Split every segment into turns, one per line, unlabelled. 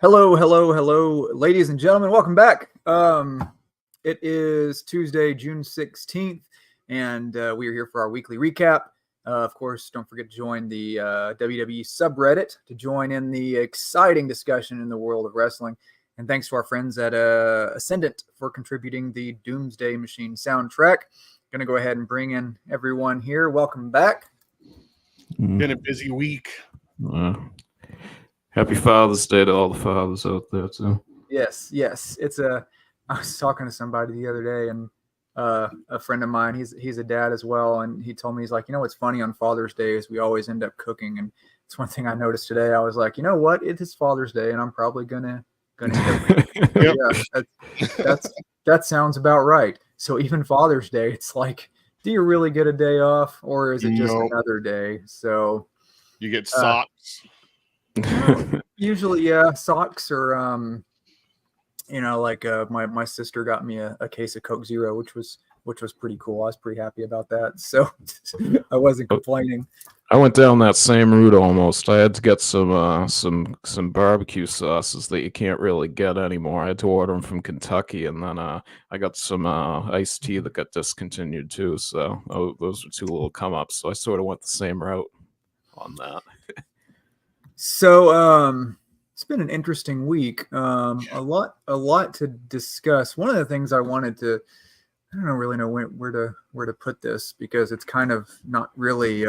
Hello, hello, hello, ladies and gentlemen. Welcome back. It is Tuesday, June 16th, and we are here for our weekly recap. Of course, don't forget to join the WWE subreddit to join in the exciting discussion in the world of wrestling. And thanks to our friends at Ascendant for contributing the Doomsday Machine soundtrack. Going to go ahead and bring in everyone here. Welcome back.
Been a busy week.
Happy Father's Day to all the fathers out there too.
Yes. I was talking to somebody the other day, and a friend of mine, he's a dad as well, and he told me, he's like, what's funny on Father's Day is we always end up cooking, and it's one thing I noticed today. I was like, you know what? It is Father's Day, and I'm probably gonna end up
Yep.
Yeah, that sounds about right. So even Father's Day, it's like, do you really get a day off, or is it just another day? So
you get socks.
Usually, yeah, socks or my sister got me a case of Coke Zero, which was pretty cool. I was pretty happy about that, so I wasn't complaining.
I went down that same route almost. I had to get some barbecue sauces that you can't really get anymore. I had to order them from Kentucky, and then I got some iced tea that got discontinued too. So those were two little come ups. So I sort of went the same route on that.
So it's been an interesting week. A lot to discuss. One of the things I wanted to, I don't really know where to put this, because it's kind of not really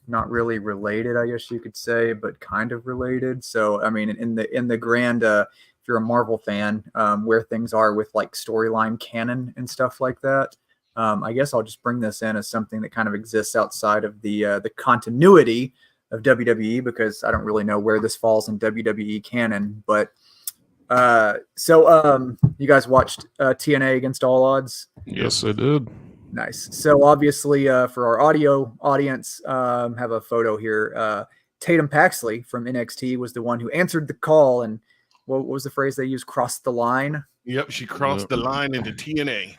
related, I guess you could say, but kind of related. So I mean, in the grand, if you're a Marvel fan, where things are with like storyline canon and stuff like that, I guess I'll just bring this in as something that kind of exists outside of the continuity of WWE, because I don't really know where this falls in WWE canon. But you guys watched TNA Against All Odds?
Yes, I did.
Nice. So obviously, for our audio audience, have a photo here. Tatum Paxley from NXT was the one who answered the call, and what was the phrase they used? Crossed the line.
Yep, she crossed the line into TNA.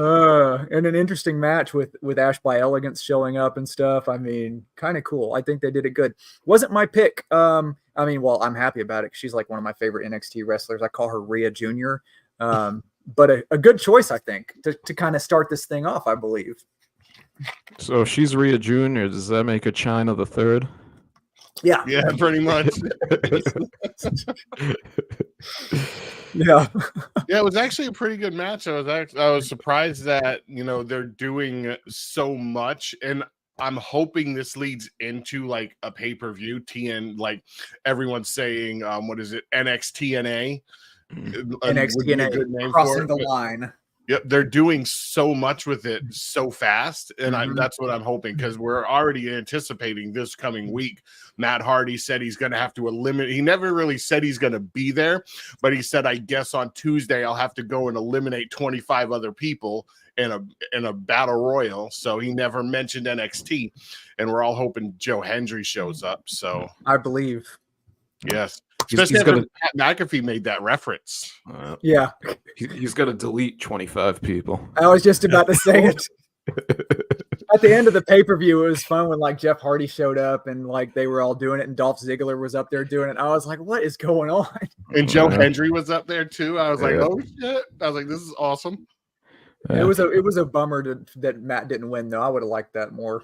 And an interesting match with Ash by Elegance showing up and stuff. I mean, kind of cool. I think they did it good. Wasn't my pick. I'm happy about it. She's like one of my favorite NXT wrestlers. I call her Rhea Jr. But a good choice, I think, to kind of start this thing off, I believe.
So if she's Rhea Jr., does that make her China the Third?
Yeah.
Yeah, pretty much.
Yeah.
Yeah, it was actually a pretty good match. I was surprised that they're doing so much, and I'm hoping this leads into like a pay-per-view. Like everyone's saying, what is it? NXTNA.
NXTNA, crossing the line.
Yep, they're doing so much with it so fast, and that's what I'm hoping, because we're already anticipating this coming week. Matt Hardy said he's going to have to eliminate. He never really said he's going to be there, but he said, I guess on Tuesday I'll have to go and eliminate 25 other people in a battle royal. So he never mentioned NXT, and we're all hoping Joe Hendry shows up. So
I believe.
Yes. Especially after Pat McAfee made that reference.
Yeah.
He's got to delete 25 people.
I was just about to say it. At the end of the pay-per-view, it was fun when like Jeff Hardy showed up and like they were all doing it, and Dolph Ziggler was up there doing it. I was like, what is going on?
And Joe Hendry was up there too. I was like, oh shit. I was like, this is awesome.
Yeah. It was a bummer that Matt didn't win, though. I would have liked that more.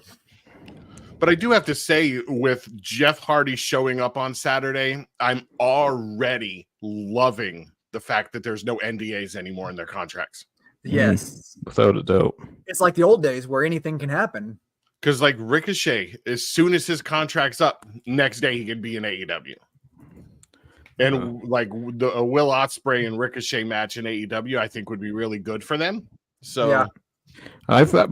But I do have to say, with Jeff Hardy showing up on Saturday, I'm already loving the fact that there's no NDAs anymore in their contracts.
Yes.
Without a doubt.
It's like the old days where anything can happen.
Because like Ricochet, as soon as his contract's up, next day he could be in AEW. And like the Will Ospreay and Ricochet match in AEW, I think would be really good for them. So
yeah.
I think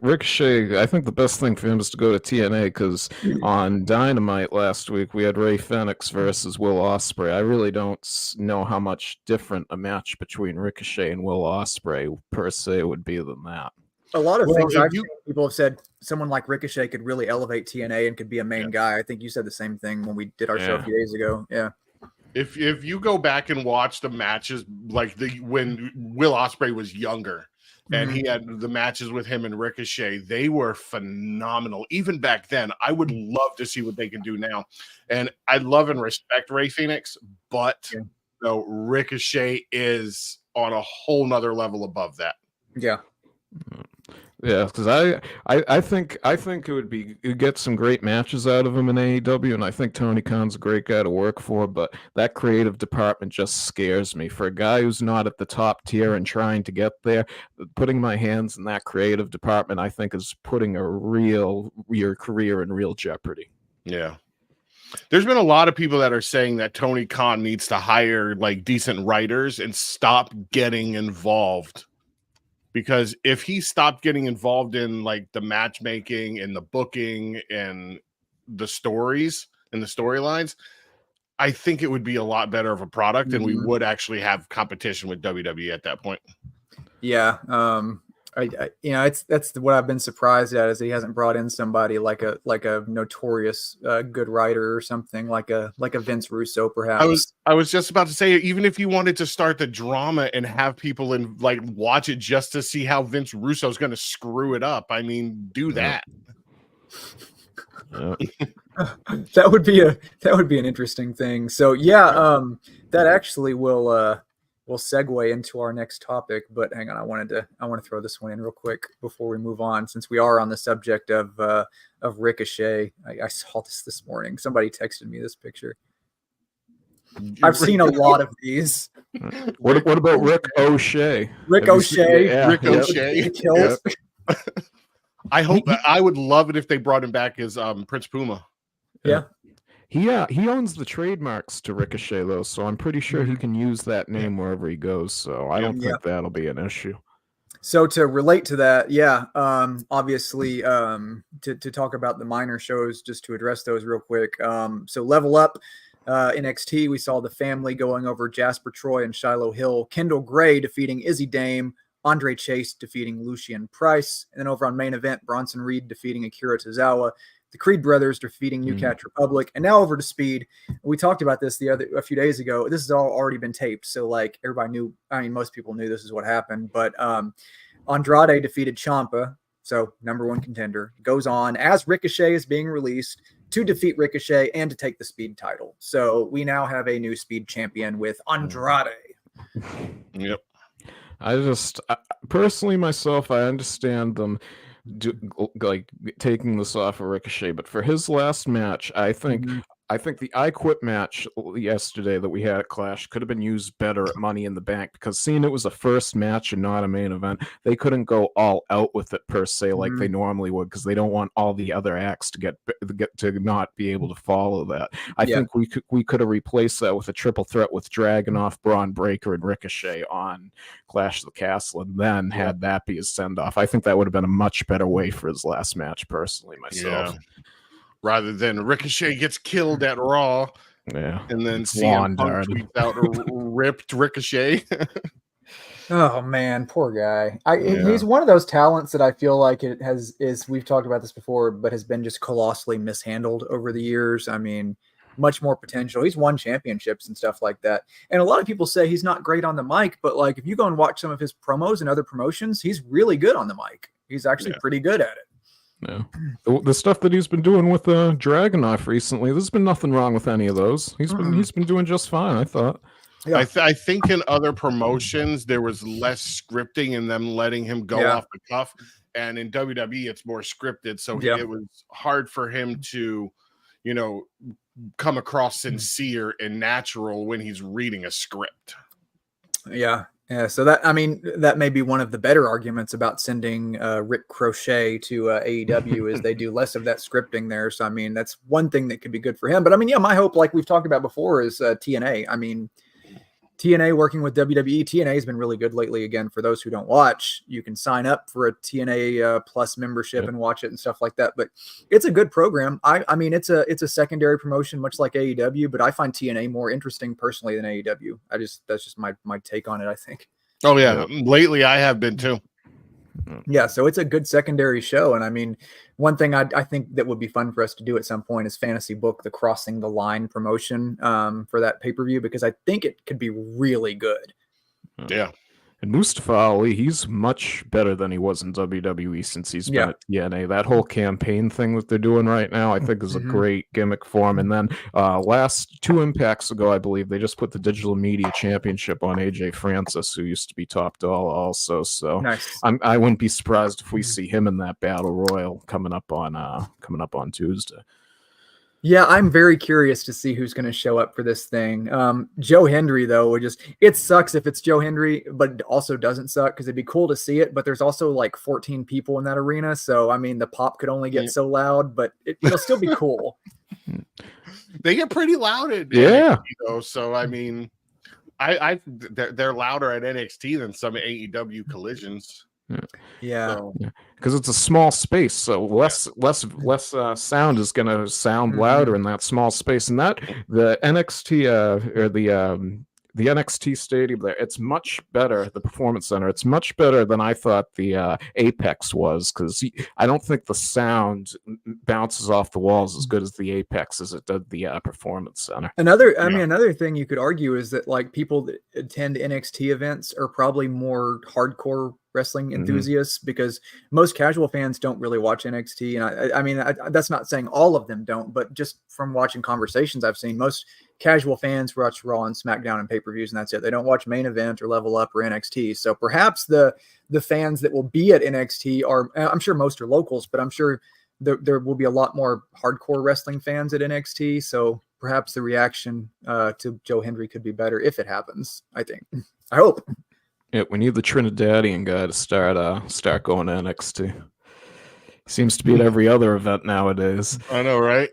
Ricochet, I think the best thing for him is to go to TNA, because on Dynamite last week we had Ray Phoenix versus Will Ospreay. I really don't know how much different a match between Ricochet and Will Ospreay per se would be than that.
A lot of things I've seen, people have said someone like Ricochet could really elevate TNA and could be a main guy. I think you said the same thing when we did our show a few days ago. Yeah.
If you go back and watch the matches, like when Will Ospreay was younger, and he had the matches with him and Ricochet. They were phenomenal. Even back then, I would love to see what they can do now. And I love and respect Rey Fenix, but Ricochet is on a whole nother level above that.
Yeah.
Yeah, because I think it would be, you'd get some great matches out of him in AEW, and I think Tony Khan's a great guy to work for, but that creative department just scares me. For a guy who's not at the top tier and trying to get there, putting my hands in that creative department, I think, is putting your career in real jeopardy.
Yeah. There's been a lot of people that are saying that Tony Khan needs to hire like decent writers and stop getting involved. Because if he stopped getting involved in like the matchmaking and the booking and the stories and the storylines, I think it would be a lot better of a product, and we would actually have competition with WWE at that point.
Yeah. That's what I've been surprised at, is he hasn't brought in somebody like a notorious good writer or something, like a Vince Russo, perhaps.
I was just about to say, even if you wanted to start the drama and have people watch it just to see how Vince Russo is going to screw it up, I mean, do that.
That would be an interesting thing. So that actually will segue into our next topic, but hang on, I want to throw this one in real quick before we move on, since we are on the subject of Ricochet. I saw this morning. Somebody texted me this picture. I've seen a lot of these.
What about Rick O'Shea?
Rick O'Shea.
Yeah.
Rick O'Shea.
Yeah.
I would love it if they brought him back as Prince Puma.
Yeah.
He owns the trademarks to Ricochet, though, so I'm pretty sure he can use that name wherever he goes, so I don't think that'll be an issue.
So to relate to that, obviously, to talk about the minor shows, just to address those real quick. So Level Up, NXT, we saw the family going over Jasper Troy and Shiloh Hill, Kendall Gray defeating Izzy Dame, Andre Chase defeating Lucian Price, and then over on Main Event, Bronson Reed defeating Akira Tozawa, the Creed brothers defeating New Catch Republic, and now over to Speed. We talked about this a few days ago. This has all already been taped, so like everybody knew. I mean, most people knew this is what happened. But Andrade defeated Ciampa, so #1 contender. Goes on as Ricochet is being released to defeat Ricochet and to take the Speed title. So we now have a new Speed champion with Andrade.
Yep.
Personally myself, I understand them taking this off of Ricochet, but for his last match, I think the I Quit match yesterday that we had at Clash could have been used better at Money in the Bank, because seeing it was a first match and not a main event, they couldn't go all out with it per se like they normally would, because they don't want all the other acts to get to not be able to follow that. I think we could have replaced that with a triple threat with Dragunov, Braun Breaker, and Ricochet on Clash of the Castle, and then had that be his send off. I think that would have been a much better way for his last match, personally, myself.
Yeah. Rather than Ricochet gets killed at Raw, and then CM Punk tweets out a ripped Ricochet.
Oh man, poor guy. He's one of those talents that I feel like we've talked about this before, but has been just colossally mishandled over the years. I mean, much more potential. He's won championships and stuff like that. And a lot of people say he's not great on the mic, but like if you go and watch some of his promos and other promotions, he's really good on the mic. He's actually pretty good at it.
Yeah, the stuff that he's been doing with Dragunov recently, there's been nothing wrong with any of those. He's been doing just fine, I thought.
Yeah. I think in other promotions there was less scripting and them letting him go off the cuff, and in WWE it's more scripted, so it was hard for him to, come across sincere and natural when he's reading a script.
Yeah, so that may be one of the better arguments about sending Rick Crochet to AEW is they do less of that scripting there. So, I mean, that's one thing that could be good for him. But, I mean, my hope, like we've talked about before, is TNA. I mean, TNA working with WWE. TNA has been really good lately. Again, for those who don't watch, you can sign up for a TNA Plus membership and watch it and stuff like that. But it's a good program. I mean, it's a secondary promotion, much like AEW, but I find TNA more interesting personally than AEW. That's just my take on it, I think.
Oh yeah. Lately I have been too.
Yeah, so it's a good secondary show. And I mean, one thing I think that would be fun for us to do at some point is fantasy book the Crossing the Line promotion for that pay-per-view, because I think it could be really good.
Yeah.
And Mustafa Ali, he's much better than he was in WWE since he's been at TNA. That whole campaign thing that they're doing right now, I think, is a great gimmick for him. And then last 2 Impacts ago, I believe, they just put the Digital Media Championship on AJ Francis, who used to be Top Dollar also. So
Nice.
I wouldn't be surprised if we see him in that Battle Royal coming up on Tuesday.
Yeah, I'm very curious to see who's going to show up for this thing. Joe Hendry, though, it sucks if it's Joe Hendry, but it also doesn't suck because it'd be cool to see it. But there's also like 14 people in that arena. So, I mean, the pop could only get so loud, but it'll still be cool.
They get pretty loud at
NXT,
though. So, I mean, they're louder at NXT than some AEW collisions.
Yeah,
because it's a small space, so less sound is going to sound louder in that small space. And that the NXT or the NXT stadium there, it's much better. The Performance Center, it's much better than I thought the Apex was, because I don't think the sound bounces off the walls as good as the Apex as it did the Performance Center.
Another thing you could argue is that like people that attend NXT events are probably more hardcore wrestling enthusiasts, because most casual fans don't really watch NXT. And I mean, that's not saying all of them don't, but just from watching conversations I've seen, most casual fans watch Raw and SmackDown and pay-per-views, and that's it. They don't watch Main Event or Level Up or NXT. So perhaps the fans that will be at NXT are, I'm sure most are locals, but I'm sure there will be a lot more hardcore wrestling fans at NXT. So perhaps the reaction to Joe Hendry could be better if it happens. I hope.
Yeah, we need the Trinidadian guy to start going to NXT. He seems to be at every other event nowadays.
I know, right?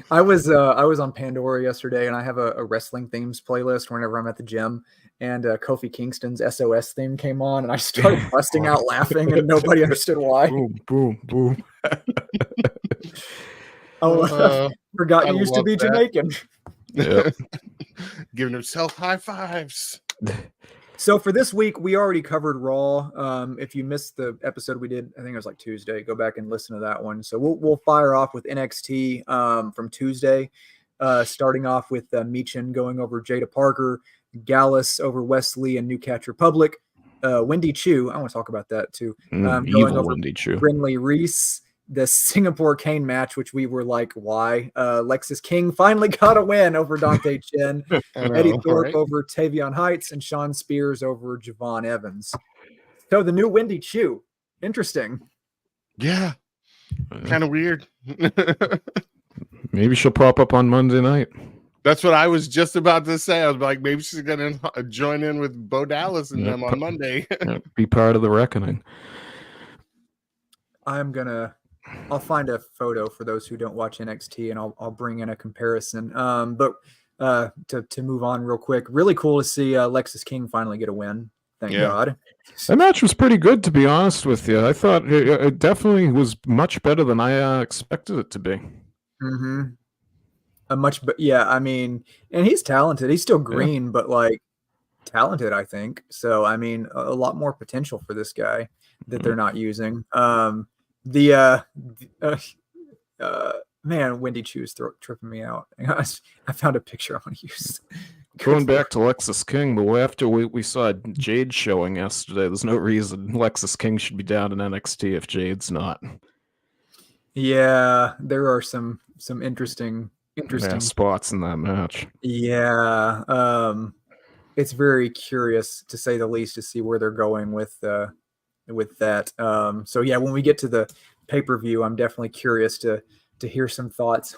I was on Pandora yesterday, and I have a wrestling themes playlist whenever I'm at the gym. And Kofi Kingston's SOS theme came on, and I started busting out laughing, and nobody understood why.
Boom, boom, boom.
Forgot you used to be Jamaican.
Yep.
Giving himself high fives.
So for this week, we already covered Raw. If you missed the episode we did, I think it was like Tuesday, go back and listen to that one. So we'll fire off with NXT from Tuesday, starting off with Michin going over Jada Parker, Gallus over Wesley and New Catch Republic, Wendy Chu. I want to talk about that too. Going over
Wendy Chu.
Brinley Reese. The Singapore Kane match, which we were like, why? Lexis King finally got a win over Dante Chen. Eddie Thorpe over Tavion Heights, and Sean Spears over Javon Evans. So the new Wendy Chu. Interesting.
Yeah. Kind of weird.
Maybe she'll pop up on Monday night.
That's what I was just about to say. I was like, maybe she's going to join in with Bo Dallas and them on Monday.
Be part of the reckoning.
I'll find a photo for those who don't watch NXT, and I'll bring in a comparison. But to move on real quick, really cool to see Lexis King finally get a win. Thank God.
That match was pretty good, to be honest with you. I thought it definitely was much better than I expected it to be.
Mm-hmm. I mean, and he's talented. He's still green, but like talented, I think. So, I mean, a lot more potential for this guy that they're not using. Man, Wendy Chu's tripping me out. I found a picture I want to use.
Going back to Lexis King, but after we saw Jade showing yesterday, there's no reason Lexis King should be down in NXT if Jade's not.
Yeah, there are some interesting
spots in that match.
Yeah, it's very curious to say the least to see where they're going with that. So yeah, when we get to the pay-per-view, I'm definitely curious to hear some thoughts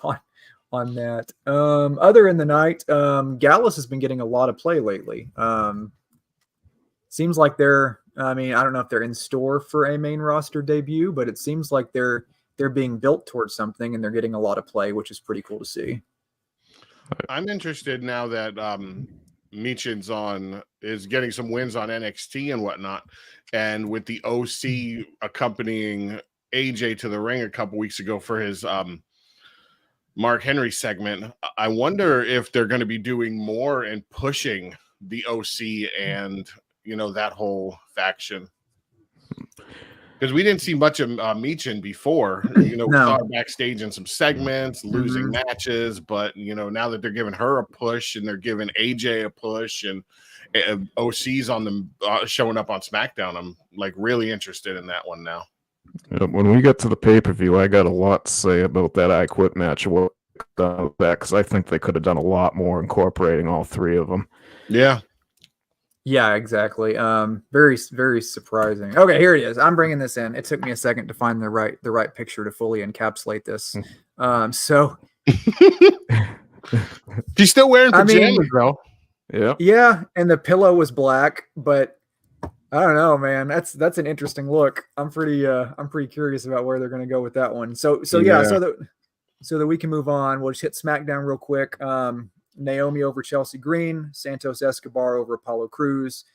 on that. Other in the night, Gallus has been getting a lot of play lately. Seems like I don't know if they're in store for a main roster debut, but it seems like they're being built towards something, and they're getting a lot of play, which is pretty cool to see.
I'm interested now that Michin's is getting some wins on NXT and whatnot, and with the OC accompanying AJ to the ring a couple weeks ago for his Mark Henry segment, I wonder if they're going to be doing more and pushing the OC and that whole faction, because we didn't see much of Michin before. We saw her backstage in some segments, losing matches, but now that they're giving her a push and they're giving AJ a push, and OCs on them showing up on SmackDown. I'm like really interested in that one now.
Yeah, when we get to the pay-per-view, I got a lot to say about that I Quit match. What done with that, because I think they could have done a lot more incorporating all three of them.
Yeah.
Yeah, exactly. Very, very surprising. Okay, here it is. I'm bringing this in. It took me a second to find the right picture to fully encapsulate this. So
she's still wearing pajamas, though.
Yeah.
Yeah, and the pillow was black, but I don't know, man. That's an interesting look. I'm pretty curious about where they're going to go with that one. So that we can move on, we'll just hit SmackDown real quick. Naomi over Chelsea Green, Santos Escobar over Apollo Crews.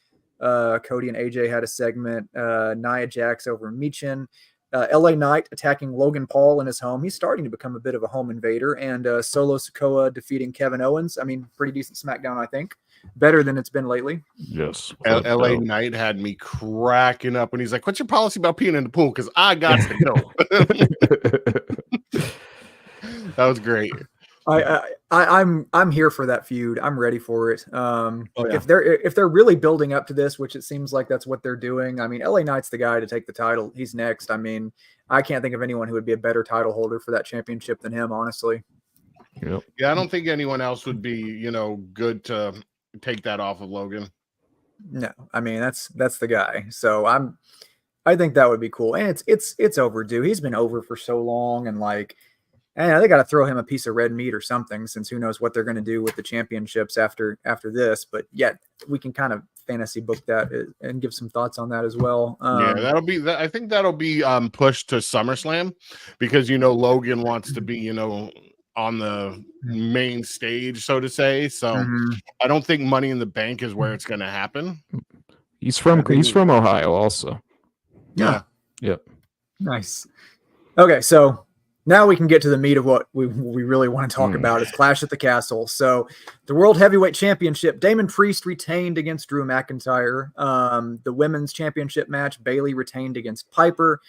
Cody and AJ had a segment. Nia Jax over Michin. LA Knight attacking Logan Paul in his home. He's starting to become a bit of a home invader. And Solo Sikoa defeating Kevin Owens. I mean, pretty decent SmackDown, I think. Better than it's been lately.
Yes.
LA Knight had me cracking up when he's like, "What's your policy about peeing in the pool? Because I got to know." That was great.
I'm here for that feud. I'm ready for it. If they're really building up to this, which it seems like that's what they're doing. I mean, LA Knight's the guy to take the title. He's next. I mean, I can't think of anyone who would be a better title holder for that championship than him, honestly.
Yep.
Yeah, I don't think anyone else would be, good to take that off of Logan.
No, I mean that's the guy. So I think that would be cool, and it's overdue. He's been over for so long, and they got to throw him a piece of red meat or something, since who knows what they're going to do with the championships after this. But yet we can kind of fantasy book that and give some thoughts on that as well.
That'll be. I think that'll be pushed to SummerSlam, because Logan wants to be on the main stage, so to say. So I don't think Money in the Bank is where it's going to happen.
He's from Ohio also.
Yeah.
Yep.
Nice. Okay, so now we can get to the meat of what we really want to talk about is Clash at the Castle. So the World Heavyweight Championship, Damon Priest retained against Drew McIntyre. The Women's Championship match, Bayley retained against Piper.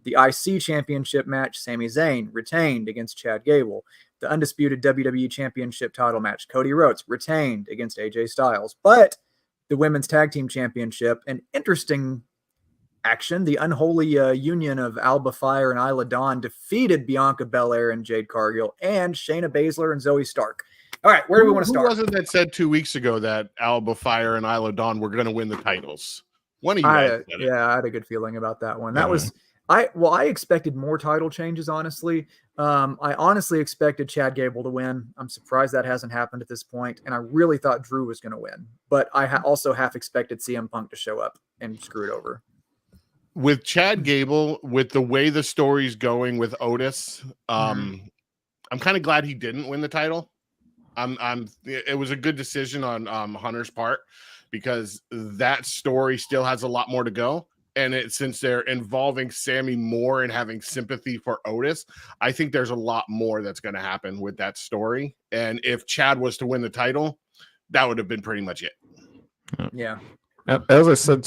The IC Championship match, Sami Zayn retained against Chad Gable. The undisputed WWE Championship title match, Cody Rhodes retained against AJ Styles. But the Women's Tag Team Championship, an interesting action. The unholy union of Alba Fire and Isla Dawn defeated Bianca Belair and Jade Cargill and Shayna Baszler and Zoe Stark. All right, where do we want to start?
Who was it that said 2 weeks ago that Alba Fire and Isla Dawn were going to win the titles? One of you guys said it.
Yeah, I had a good feeling about that one. That was I expected more title changes, honestly. I honestly expected Chad Gable to win. I'm surprised that hasn't happened at this point, and I really thought Drew was going to win. But I also half expected CM Punk to show up and screw it over.
With Chad Gable, with the way the story's going with Otis, I'm kind of glad he didn't win the title. It was a good decision on Hunter's part, because that story still has a lot more to go. And since they're involving Sammy more and having sympathy for Otis, I think there's a lot more that's going to happen with that story. And if Chad was to win the title, that would have been pretty much it.
Yeah.
As I said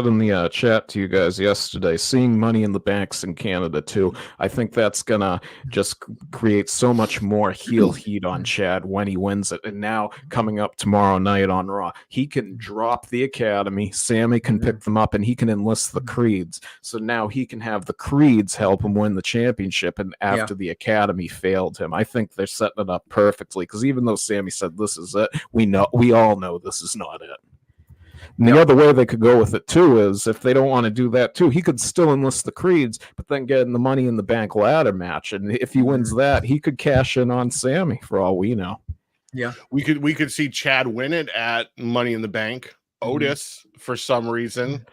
in the chat to you guys yesterday, seeing Money in the Banks in Canada too, I think that's gonna just create so much more heel heat on Chad when he wins it. And now coming up tomorrow night on Raw, he can drop the Academy, Sammy can pick them up, and he can enlist the Creeds. So now he can have the Creeds help him win the championship. And after the Academy failed him, I think they're setting it up perfectly. Because even though Sammy said this is it, we all know this is not it. And the other way they could go with it, too, is if they don't want to do that, too, he could still enlist the Creeds, but then get in the Money in the Bank ladder match. And if he wins that, he could cash in on Sammy, for all we know.
Yeah.
We could see Chad win it at Money in the Bank. Otis, for some reason,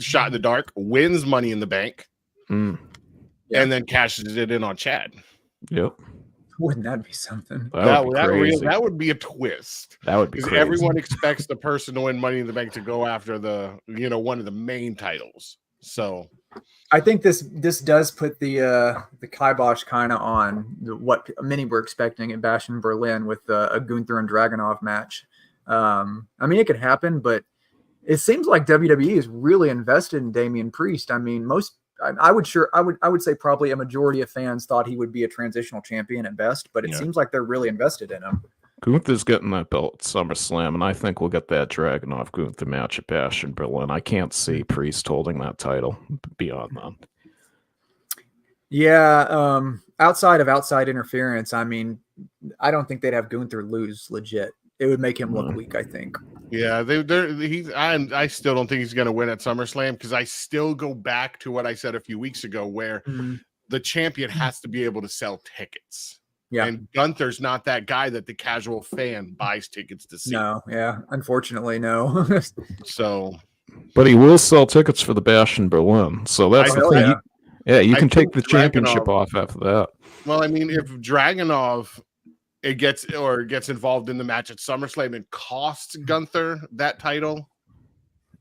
shot in the dark, wins Money in the Bank, and then cashes it in on Chad.
Yep.
Wouldn't that be something?
That would be a twist.
That would be crazy.
Everyone expects the person to win Money in the Bank to go after the one of the main titles. So
I think this does put the kibosh kind of on what many were expecting at Bash in Berlin with a Gunther and Dragunov match. I mean, it could happen, but it seems like WWE is really invested in Damian Priest. I mean, I would say probably a majority of fans thought he would be a transitional champion at best, but it seems like they're really invested in him.
Gunther's getting that belt at SummerSlam, and I think we'll get that Dragunov Gunther match at Bash in Berlin. I can't see Priest holding that title beyond that.
Yeah, outside interference, I mean, I don't think they'd have Gunther lose legit. It would make him look weak, I think.
Yeah, I still don't think he's going to win at SummerSlam because I still go back to what I said a few weeks ago where the champion has to be able to sell tickets.
Yeah.
And Gunther's not that guy that the casual fan buys tickets to see.
No, yeah, unfortunately, no.
So,
but he will sell tickets for the Bash in Berlin. So that's the thing. Yeah, you can take the championship off after that.
Well, I mean, if Dragunov gets involved in the match at SummerSlam and costs Gunther that title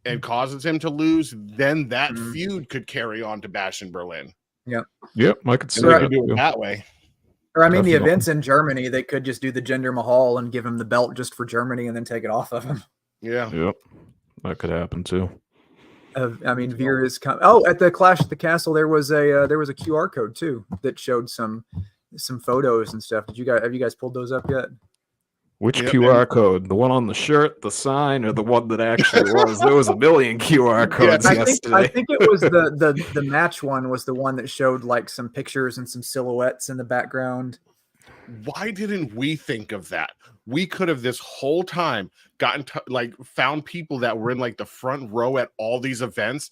and causes him to lose, then that feud could carry on to Bash in Berlin.
Yeah.
Yep, I could see
do it that way.
Or I mean, the events in Germany, they could just do the Jinder Mahal and give him the belt just for Germany and then take it off of him.
Yeah.
Yep. That could happen too.
I mean, Veer is coming. Oh, at the Clash at the Castle, there was a QR code too that showed some photos and stuff. Have you guys pulled those up yet?
Which QR code? The one on the shirt, the sign, or the one that actually was? There was a million QR codes yesterday.
I think it was the match one was the one that showed like some pictures and some silhouettes in the background.
Why didn't we think of that? We could have this whole time found people that were in like the front row at all these events,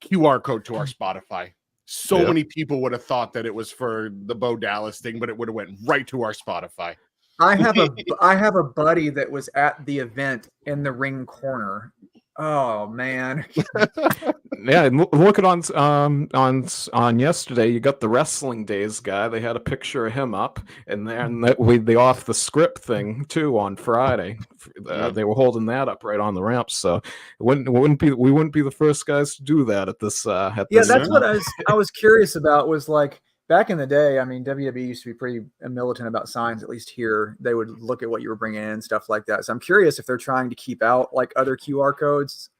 QR code to our Spotify. So many people would have thought that it was for the Bo Dallas thing, but it would have went right to our Spotify.
I have a buddy that was at the event in the ring corner. Oh man.
Yeah, look at on yesterday. You got the Wrestling Days guy. They had a picture of him up, and then the off the script thing too on Friday. They were holding that up right on the ramp. So we wouldn't be the first guys to do that at this.
That's what I was curious about. Was like back in the day. I mean, WWE used to be pretty militant about signs. At least here, they would look at what you were bringing in, stuff like that. So I'm curious if they're trying to keep out like other QR codes,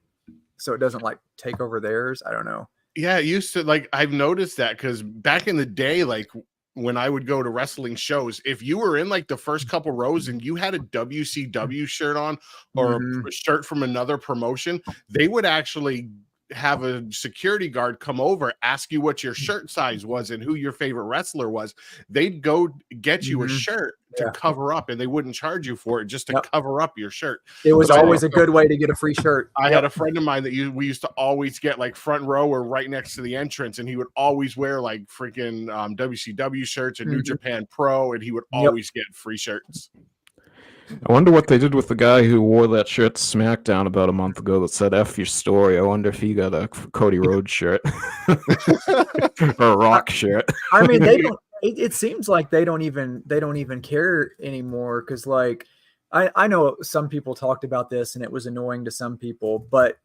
so it doesn't like take over theirs. I don't know.
Yeah, it used to I've noticed that because back in the day, like when I would go to wrestling shows, if you were in like the first couple rows and you had a WCW shirt on or a shirt from another promotion, they would actually have a security guard come over, ask you what your shirt size was and who your favorite wrestler was. They'd go get you a shirt to cover up, and they wouldn't charge you for it, just to cover up your shirt.
It was always a good way to get a free shirt.
I had a friend of mine that we used to always get like front row or right next to the entrance, and he would always wear like freaking WCW shirts and New Japan Pro, and he would always get free shirts.
I wonder what they did with the guy who wore that shirt to SmackDown about a month ago that said F your story. I wonder if he got a Cody Rhodes shirt or a Rock shirt.
I mean, they don't. It seems like they don't even care anymore, because like I know some people talked about this and it was annoying to some people, but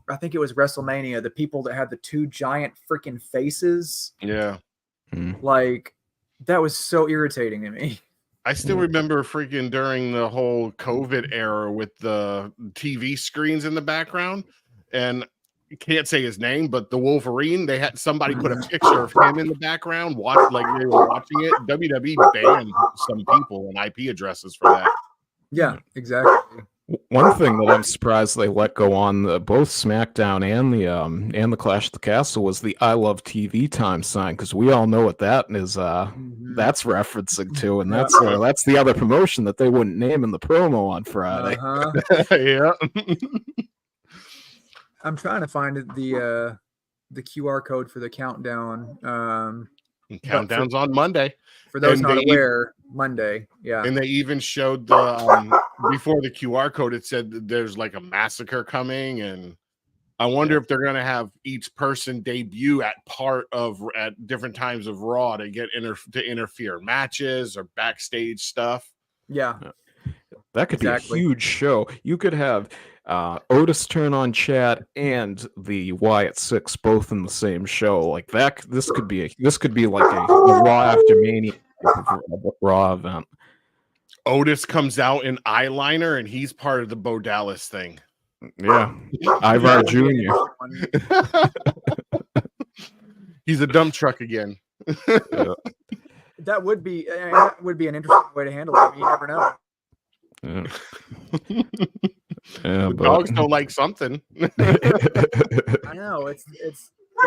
I think it was WrestleMania, the people that had the two giant freaking faces.
Yeah.
Like that was so irritating to me.
I still remember freaking during the whole COVID era with the TV screens in the background, and you can't say his name, but the Wolverine, they had somebody put a picture of him in the background, like they were watching it. WWE banned some people and IP addresses for that.
Yeah, exactly.
One thing that I'm surprised they let go on both SmackDown and the Clash at the Castle was the "I love TV time" sign, because we all know what that is. That's referencing to, and that's the other promotion that they wouldn't name in the promo on Friday.
Yeah.
I'm trying to find the QR code for the countdown.
Countdown's on Monday.
For those not aware, Monday. Yeah.
And they even showed the before the QR code, it said that there's like a massacre coming, and I wonder if they're gonna have each person debut at different times of Raw to get to interfere matches or backstage stuff.
Yeah.
That could be a huge show. You could have Otis turn on Chad and the Wyatt Six both in the same show. Like that, this could be like a Raw after Mania Raw event.
Otis comes out in eyeliner, and he's part of the Bo Dallas thing.
Yeah, Ivar Jr.
He's a dump truck again.
That would be an interesting way to handle it. I mean, you never know.
Yeah.
The dogs don't like something.
I know it's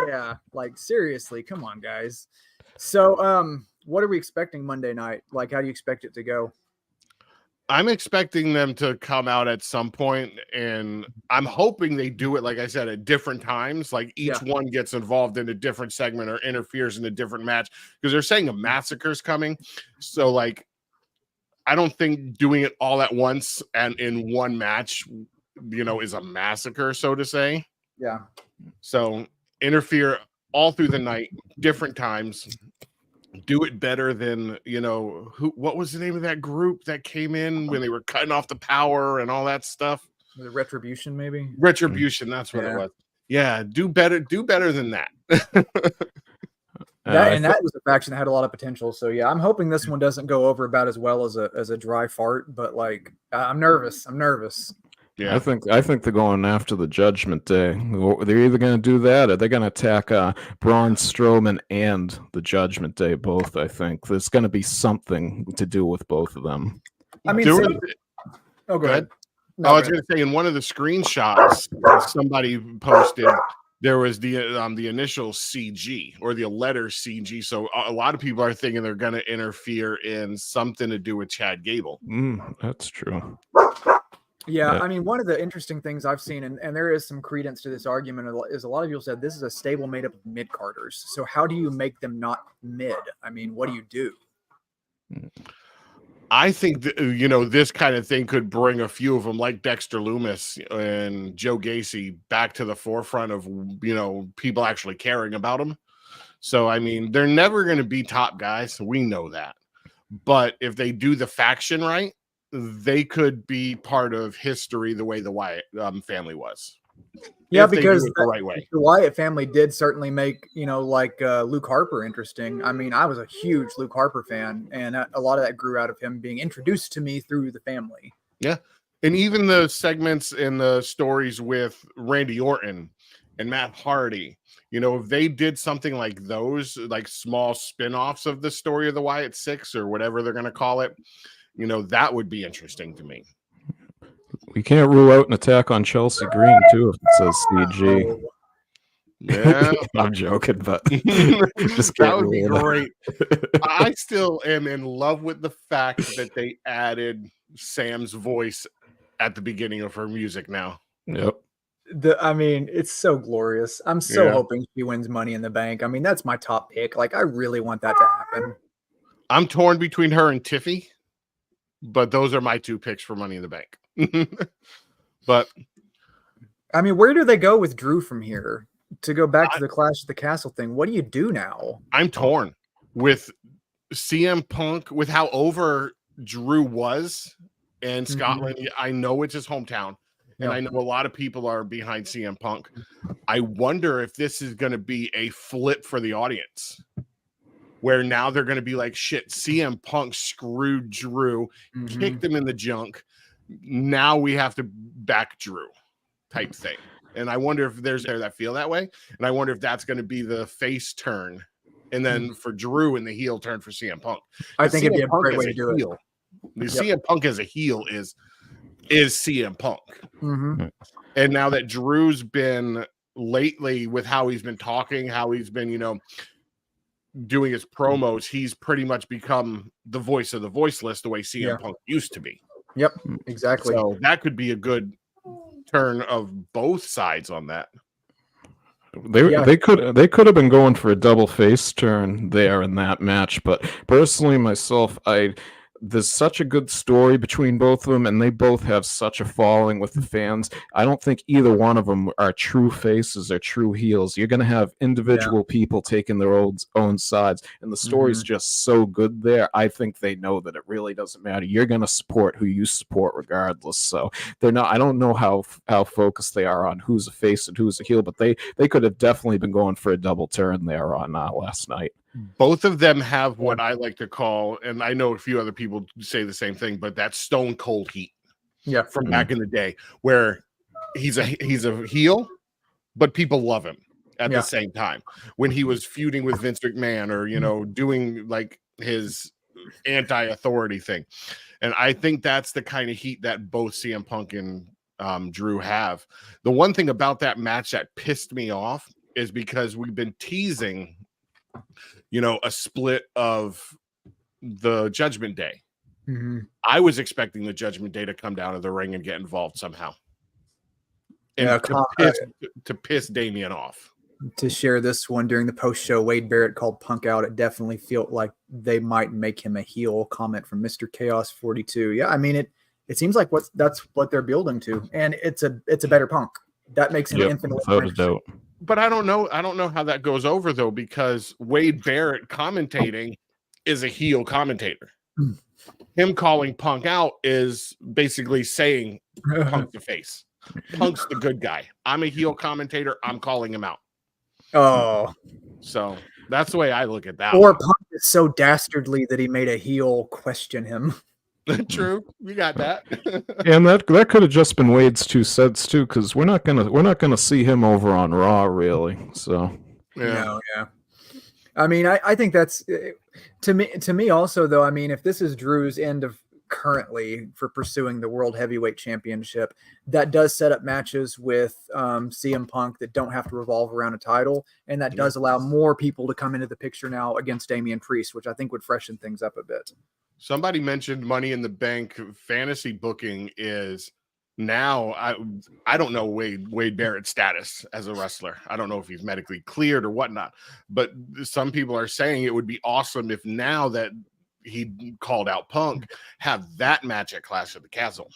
yeah, like seriously, come on, guys. So, what are we expecting Monday night? Like, how do you expect it to go?
I'm expecting them to come out at some point, and I'm hoping they do it, like I said, at different times. Like each one gets involved in a different segment or interferes in a different match, because they're saying a massacre's coming. So, like, I don't think doing it all at once and in one match, is a massacre, so to say.
Yeah.
So interfere all through the night, different times. Do it better than, what was the name of that group that came in when they were cutting off the power and all that stuff?
The Retribution, maybe?
Retribution, that's what it was. Yeah, do better than that.
That was a faction that had a lot of potential. So yeah, I'm hoping this one doesn't go over about as well as a dry fart, but like I'm nervous.
Yeah, I think they're going after the Judgment Day. They're either going to do that or they're going to attack Braun Strowman and the Judgment Day both. I think there's going to be something to do with both of them.
I mean,
go ahead.
No,
I was going to say, in one of the screenshots somebody posted, there was the initial CG or the letter CG. So a lot of people are thinking they're going to interfere in something to do with Chad Gable.
That's true.
Yeah, I mean, one of the interesting things I've seen, and there is some credence to this argument, is a lot of people said this is a stable made up of mid-carders. So how do you make them not mid? I mean, what do you do?
I think this kind of thing could bring a few of them, like Dexter Lumis and Joe Gacy, back to the forefront of people actually caring about them. So I mean, they're never going to be top guys. We know that, but if they do the faction right, they could be part of history the way the Wyatt family was.
Yeah, because
the right way.
The Wyatt family did certainly make, Luke Harper interesting. I mean, I was a huge Luke Harper fan, and a lot of that grew out of him being introduced to me through the family.
Yeah. And even the segments and the stories with Randy Orton and Matt Hardy, if they did something like those, like small spin-offs of the story of the Wyatt Six or whatever they're going to call it, that would be interesting to me.
We can't rule out an attack on Chelsea Green too if it says CG.
Yeah,
I'm joking, but
just that would be great. I still am in love with the fact that they added Sam's voice at the beginning of her music now.
Yep.
I mean, it's so glorious. I'm so hoping she wins Money in the Bank. I mean, that's my top pick. Like, I really want that to happen.
I'm torn between her and Tiffy, but those are my two picks for Money in the Bank. But
I mean, where do they go with Drew from here? To go back to the Clash at the Castle thing, what do you do now?
I'm torn with CM Punk, with how over Drew was in Scotland. I know it's his hometown, and I know a lot of people are behind CM Punk. I wonder if this is going to be a flip for the audience, where now they're going to be like, shit, CM Punk screwed Drew, kicked him in the junk. Now we have to back Drew type thing. And I wonder if there's there that feel that way. And I wonder if that's going to be the face turn. And then for Drew and the heel turn for CM Punk.
I think it'd be a great way to do it.
The CM Punk as a heel is CM Punk. And now that Drew's been lately with how he's been talking, how he's been, doing his promos, he's pretty much become the voice of the voiceless the way CM Punk used to be.
Yep, exactly.
So that could be a good turn of both sides on that.
They could have been going for a double face turn there in that match, but personally myself, there's such a good story between both of them, and they both have such a following with the fans. I don't think either one of them are true faces or true heels. You're going to have individual people taking their own sides, and the story's just so good there. I think they know that it really doesn't matter. You're going to support who you support regardless. So they're not. I don't know how focused they are on who's a face and who's a heel, but they could have definitely been going for a double turn there on last night.
Both of them have what I like to call, and I know a few other people say the same thing, but that's stone cold heat.
Yeah,
from back in the day, where he's a heel, but people love him at the same time. When he was feuding with Vince McMahon, or doing like his anti-authority thing. And I think that's the kind of heat that both CM Punk and Drew have. The one thing about that match that pissed me off is because we've been teasing, a split of the Judgment Day.
Mm-hmm.
I was expecting the Judgment Day to come down to the ring and get involved somehow. And to piss Damian off.
To share this one during the post-show, Wade Barrett called Punk out. It definitely felt like they might make him a heel. Comment from Mr. Chaos 42. Yeah, I mean it seems like that's what they're building to, and it's a better Punk. That makes him infinitely more interesting.
But I don't know how that goes over though, because Wade Barrett commentating is a heel commentator. Him calling Punk out is basically saying Punk's the face. Punk's the good guy. I'm a heel commentator. I'm calling him out.
Oh,
so that's the way I look at that.
Or Punk is so dastardly that he made a heel question him.
True, you got that.
And that could have just been Wade's 2 cents too, because we're not gonna see him over on Raw really. So
yeah. I mean, I think that's to me also though. I mean, if this is Drew's end of currently for pursuing the World Heavyweight Championship, that does set up matches with CM Punk that don't have to revolve around a title, and that does allow more people to come into the picture now against Damian Priest, which I think would freshen things up a bit.
Somebody mentioned Money in the Bank fantasy booking is now. I don't know Wade Barrett's status as a wrestler. I don't know if he's medically cleared or whatnot, but some people are saying it would be awesome if now that he called out Punk, have that match at Clash of the Castle,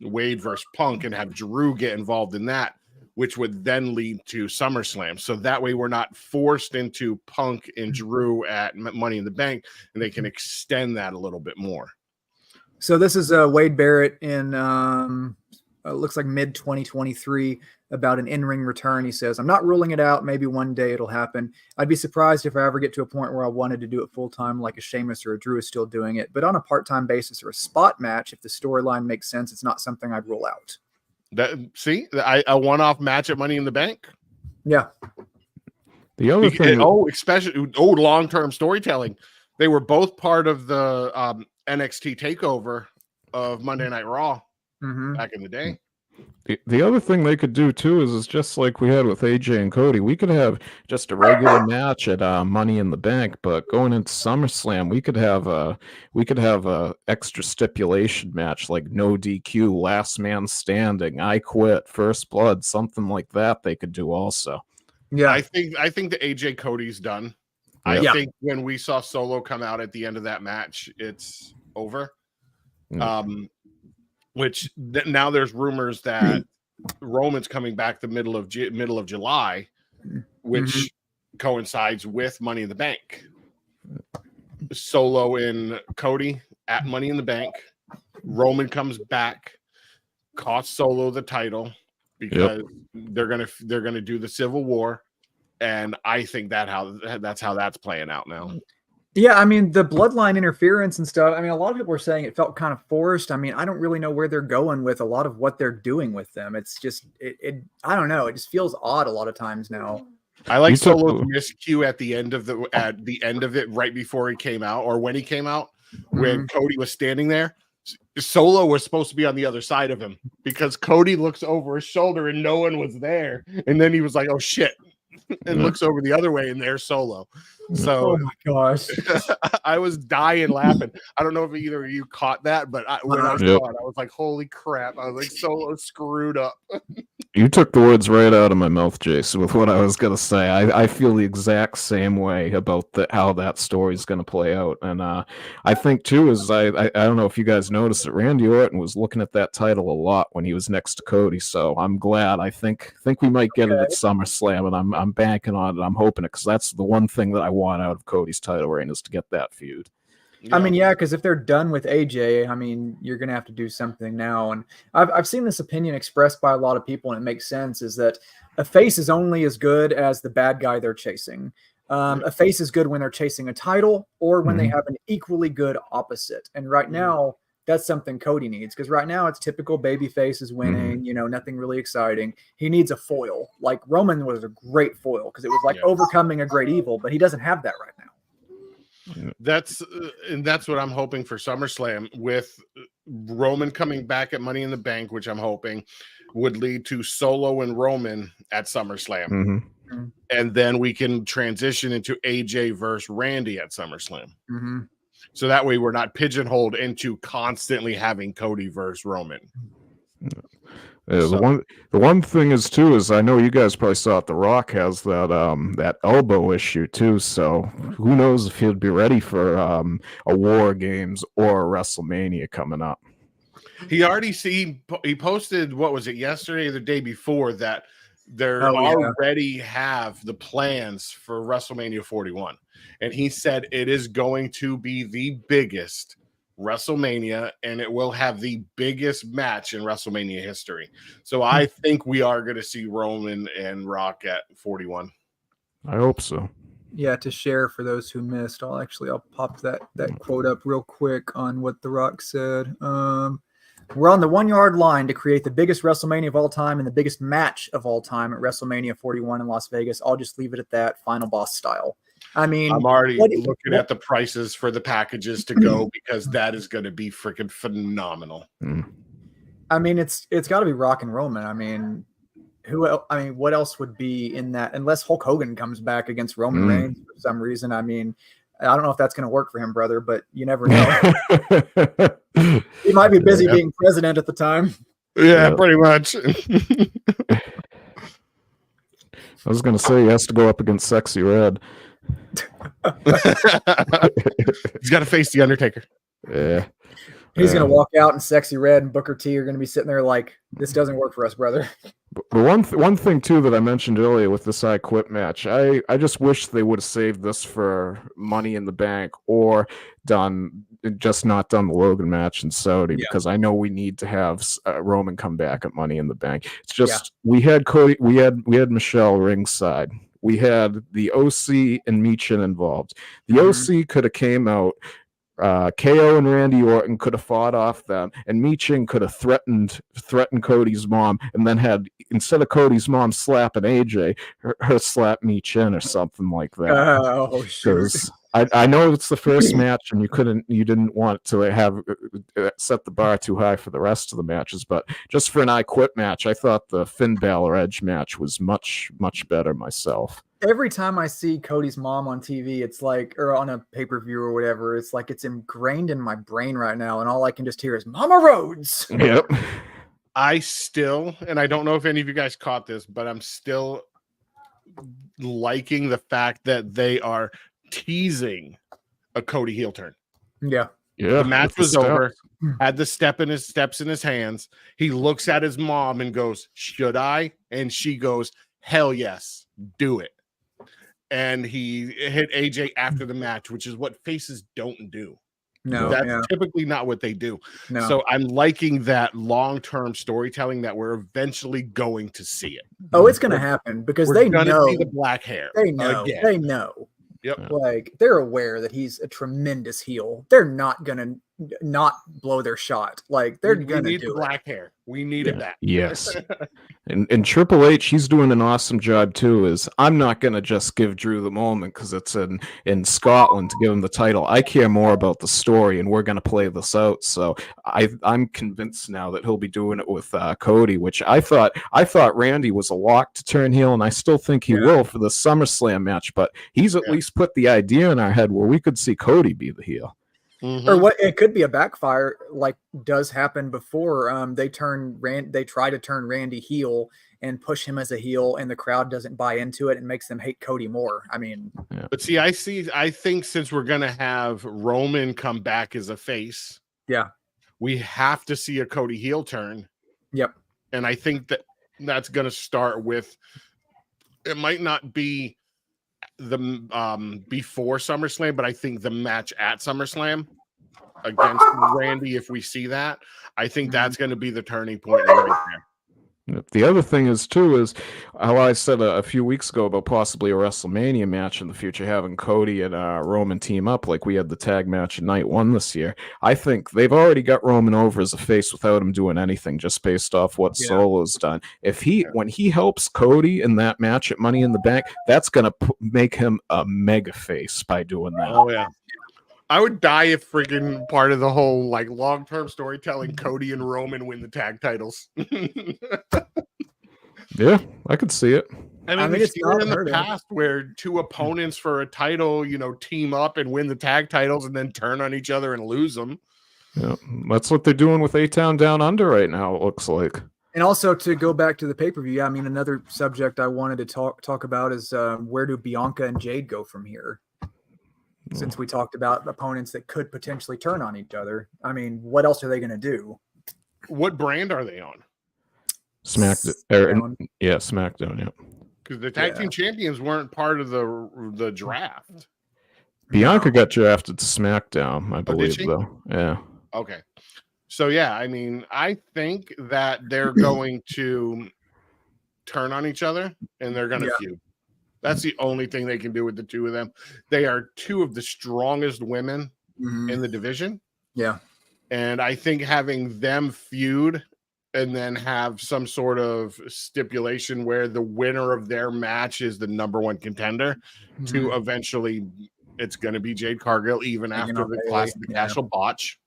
Wade versus Punk, and have Drew get involved in that, which would then lead to SummerSlam. So that way we're not forced into Punk and Drew at Money in the Bank, and they can extend that a little bit more.
So this is Wade Barrett in looks like mid 2023 about an in-ring return. He says, "I'm not ruling it out. Maybe one day it'll happen. I'd be surprised if I ever get to a point where I wanted to do it full-time like a Sheamus or a Drew is still doing it. But on a part-time basis or a spot match, if the storyline makes sense, it's not something I'd rule out."
A one-off match at Money in the Bank?
Yeah.
The other thing...
especially long-term storytelling. They were both part of the NXT takeover of Monday Night Raw back in the day.
The other thing they could do too is just like we had with AJ and Cody. We could have just a regular match at Money in the Bank, but going into SummerSlam, we could have a extra stipulation match like no DQ, last man standing, I quit, first blood, something like that. They could do also.
Yeah,
I think the AJ Cody's done. I think when we saw Solo come out at the end of that match, it's over. Which now there's rumors that Roman's coming back the middle of July, which coincides with Money in the Bank. Solo and Cody at Money in the Bank. Roman comes back, costs Solo the title because they're gonna do the Civil War, and I think that's how that's playing out now.
Yeah, I mean, the bloodline interference and stuff, I mean, a lot of people are saying it felt kind of forced. I mean, I don't really know where they're going with a lot of what they're doing with them. It's just, I don't know. It just feels odd a lot of times now.
I like Solo's miscue at the end of it, right before he came out, or when he came out, when Cody was standing there. Solo was supposed to be on the other side of him because Cody looks over his shoulder and no one was there. And then he was like, oh shit. And looks over the other way and there's Solo. So
oh my gosh.
I was dying laughing. I don't know if either of you caught that, but when I saw it, I was like, holy crap. I was like, Solo screwed up.
You took the words right out of my mouth, Jason, with what I was going to say. I feel the exact same way about how that story is going to play out. And I think, too, is I don't know if you guys noticed that Randy Orton was looking at that title a lot when he was next to Cody. So I'm glad. I think we might get it at SummerSlam, and I'm banking on it. I'm hoping it, because that's the one thing that I want out of Cody's title reign is to get that feud.
Yeah. I mean, yeah, because if they're done with AJ, I mean, you're going to have to do something now. And I've seen this opinion expressed by a lot of people, and it makes sense, is that a face is only as good as the bad guy they're chasing. A face is good when they're chasing a title or when they have an equally good opposite. And right now, that's something Cody needs, because right now it's typical baby face is winning, nothing really exciting. He needs a foil. Like Roman was a great foil because it was like overcoming a great evil, but he doesn't have that right now.
That's what I'm hoping for SummerSlam, with Roman coming back at Money in the Bank, which I'm hoping would lead to Solo and Roman at SummerSlam.
Mm-hmm.
And then we can transition into AJ versus Randy at SummerSlam.
Mm-hmm.
So that way we're not pigeonholed into constantly having Cody versus Roman.
The one thing is too is I know you guys probably saw it. The Rock has that elbow issue too, so who knows if he'll be ready for a War Games or a WrestleMania coming up.
He posted, what was it, yesterday or the day before, that they're already have the plans for WrestleMania 41, and he said it is going to be the biggest WrestleMania, and it will have the biggest match in WrestleMania history. So I think we are going to see Roman and Rock at 41.
I hope so.
Yeah, to share for those who missed, I'll pop that quote up real quick on what The Rock said. We're on the 1 yard line to create the biggest WrestleMania of all time and the biggest match of all time at WrestleMania 41 in Las Vegas. I'll just leave it at that, final boss style. I mean,
I'm already looking at the prices for the packages to go, because that is going to be freaking phenomenal.
I mean, it's got to be Rock and Roman. I mean, who else? I mean, what else would be in that unless Hulk Hogan comes back against Roman Reigns for some reason? I mean, I don't know if that's going to work for him, brother, but you never know. He might be busy being president at the time.
Yeah, pretty much.
I was going to say he has to go up against Sexy Red.
He's got to face the Undertaker.
Yeah.
He's going to walk out, and Sexy Red and Booker T are going to be sitting there like, this doesn't work for us, brother.
But one thing, too, that I mentioned earlier with this I Quit match, I just wish they would have saved this for Money in the Bank or not done the Logan match in Saudi, because I know we need to have Roman come back at Money in the Bank. It's just we had Cody, we had Michelle ringside. We had the OC and Michin involved. The OC could have came out. KO and Randy Orton could have fought off them, and Michin could have threatened Cody's mom, and then had, instead of Cody's mom slapping AJ, her slap Michin or something like that.
Oh, sure.
I know it's the first match, and you didn't want to have set the bar too high for the rest of the matches, but just for an I Quit match, I thought the Finn Balor Edge match was much, much better myself.
Every time I see Cody's mom on TV, it's like, or on a pay-per-view or whatever, it's like it's ingrained in my brain right now, and all I can just hear is Mama Rhodes.
Yep.
I still, and I don't know if any of you guys caught this, but I'm still liking the fact that they are teasing a Cody heel turn.
Yeah.
The match was over. Had the steps in his hands. He looks at his mom and goes, "Should I?" And she goes, "Hell yes, do it." And he hit AJ after the match, which is what faces don't do.
No,
that's typically not what they do.
No.
So I'm liking that long-term storytelling that we're eventually going to see it.
Oh, it's going to happen because they know
see the black hair.
They know.
Again.
They know.
Yep.
Like, they're aware that he's a tremendous heel. They're not going to not blow their shot. Like, they're going to do
the black hair. We needed that.
Yes. And Triple H, he's doing an awesome job too. Is I'm not going to just give Drew the moment because it's in Scotland to give him the title. I care more about the story, and we're going to play this out. So I'm convinced now that he'll be doing it with Cody, which I thought Randy was a lock to turn heel, and I still think he will for the SummerSlam match. But he's at least put the idea in our head where we could see Cody be the heel.
Mm-hmm.
Or what it could be a backfire, like does happen before. They try to turn Randy heel and push him as a heel, and the crowd doesn't buy into it and makes them hate Cody more. I mean,
but see, I think since we're gonna have Roman come back as a face, we have to see a Cody heel turn.
Yep.
And I think that's gonna start with, it might not be the before SummerSlam, but I think the match at SummerSlam against Randy, if we see that, I think that's going to be the turning point right there.
The other thing is how I said a few weeks ago about possibly a WrestleMania match in the future, having Cody and Roman team up like we had the tag match in Night 1 this year. I think they've already got Roman over as a face without him doing anything, just based off what Solo's done. If when he helps Cody in that match at Money in the Bank, that's going to make him a mega face by doing that.
Oh yeah. I would die if friggin' part of the whole like long-term storytelling, Cody and Roman win the tag titles.
Yeah, I could see it.
I mean,
it's
we've
not
seen it in the
unheard of.
past where two opponents for a title, team up and win the tag titles and then turn on each other and lose them.
Yeah, that's what they're doing with A-Town Down Under right now, it looks like.
And also to go back to the pay-per-view, I mean, another subject I wanted to talk about is where do Bianca and Jade go from here? Since we talked about opponents that could potentially turn on each other. I mean, what else are they going to do?
What brand are they on?
SmackDown. Yeah, SmackDown, yeah.
Because the tag team champions weren't part of the draft.
Bianca got drafted to SmackDown, I believe, though. Yeah.
Okay. So, yeah, I mean, I think that they're going to turn on each other and they're going to feud. That's the only thing they can do with the two of them. They are two of the strongest women in the division.
Yeah.
And I think having them feud and then have some sort of stipulation where the winner of their match is the number one contender to eventually, it's going to be Jade Cargill, even after the Clash of the Castle botch.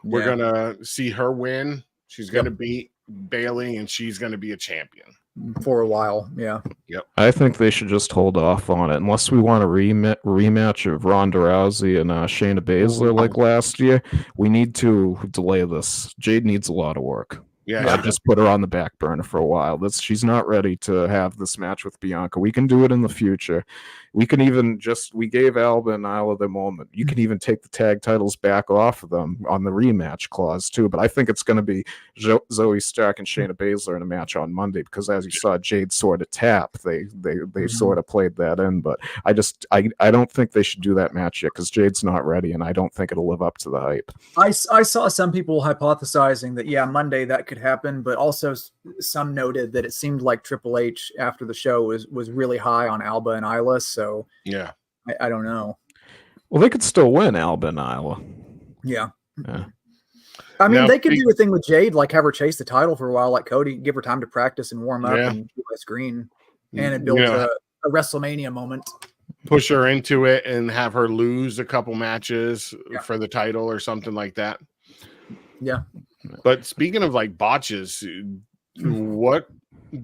We're going to see her win. She's going to beat Bailey and she's going to be a champion.
For a while, yeah.
Yep.
I think they should just hold off on it unless we want a rematch of Ronda Rousey and Shayna Baszler like last year. We need to delay this. Jade needs a lot of work.
Yeah,
just put her on the back burner for a while. She's not ready to have this match with Bianca. We can do it in the future. We can even we gave Alba and Isla their moment. You can even take the tag titles back off of them on the rematch clause too. But I think it's going to be Zoe Stark and Shayna Baszler in a match on Monday because, as you saw, Jade sort of tap. They sort of played that in. But I don't think they should do that match yet because Jade's not ready, and I don't think it'll live up to the hype.
I saw some people hypothesizing that Monday that could happen, but also some noted that it seemed like Triple H after the show was really high on Alba and Isla. So
yeah,
I don't know.
Well, they could still win Alba and Isla.
Yeah.
Yeah.
I mean, they could do a thing with Jade, like have her chase the title for a while, like Cody, give her time to practice and warm up and do less green, and it builds a WrestleMania moment.
Push her into it and have her lose a couple matches for the title or something like that.
Yeah.
But speaking of like botches, what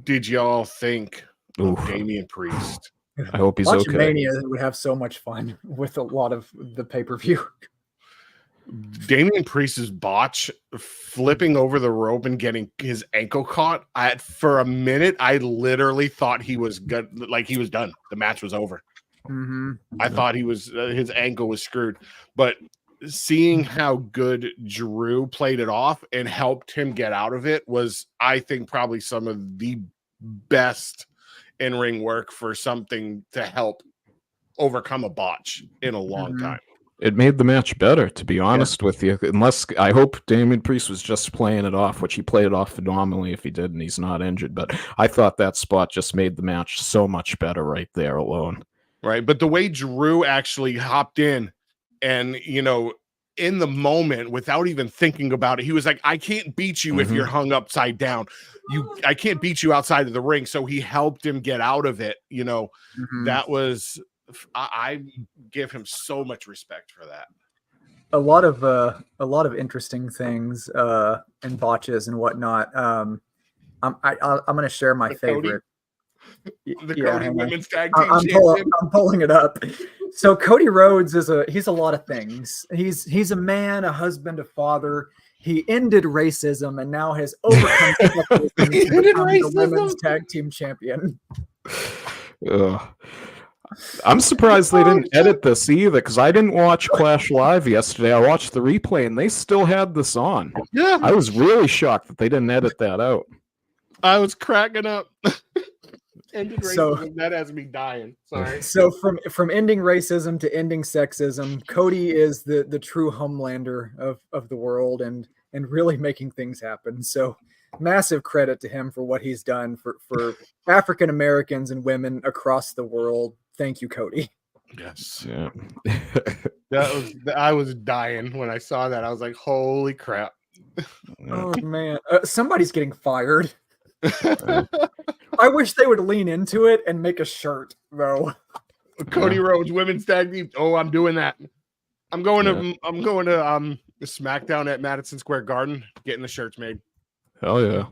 did y'all think of Damian Priest?
I hope he's okay.
Mania would have so much fun with a lot of the pay-per-view.
Damian Priest's botch flipping over the rope and getting his ankle caught. For a minute, I literally thought he was good, like he was done. The match was over. I thought his ankle was screwed. But seeing how good Drew played it off and helped him get out of it was, I think, probably some of the best in-ring work for something to help overcome a botch in a long time.
It made the match better, to be honest with you. Unless I hope Damian Priest was just playing it off, which he played it off phenomenally if he did and he's not injured. But I thought that spot just made the match so much better right there alone.
Right. But the way Drew actually hopped in and, in the moment without even thinking about it, he was like, I can't beat you if you're hung upside down. I can't beat you outside of the ring. So he helped him get out of it. That was, I give him so much respect for that.
A lot of interesting things and botches and whatnot. I'm going to share my favorite.
The Cody Women's Tag Team
I'm pulling it up. So Cody Rhodes he's a lot of things. He's a man, a husband, a father. He ended racism and now has overcome the women's tag team champion.
I'm surprised they didn't edit this either because I didn't watch Clash Live yesterday. I watched the replay and they still had this on.
Yeah,
I was really shocked that they didn't edit that out.
I was cracking up. Ended racism, that has me dying. Sorry.
So from ending racism to ending sexism, Cody is the true Homelander of the world and really making things happen. So massive credit to him for what he's done for African Americans and women across the world. Thank you, Cody.
Yes.
Yeah.
I was dying when I saw that. I was like, holy crap.
Oh man. Somebody's getting fired. I wish they would lean into it and make a shirt, though.
Cody Rhodes Women's Tag Team. Oh, I'm doing that. I'm going to Smackdown at Madison Square Garden, getting the shirts made.
Hell yeah.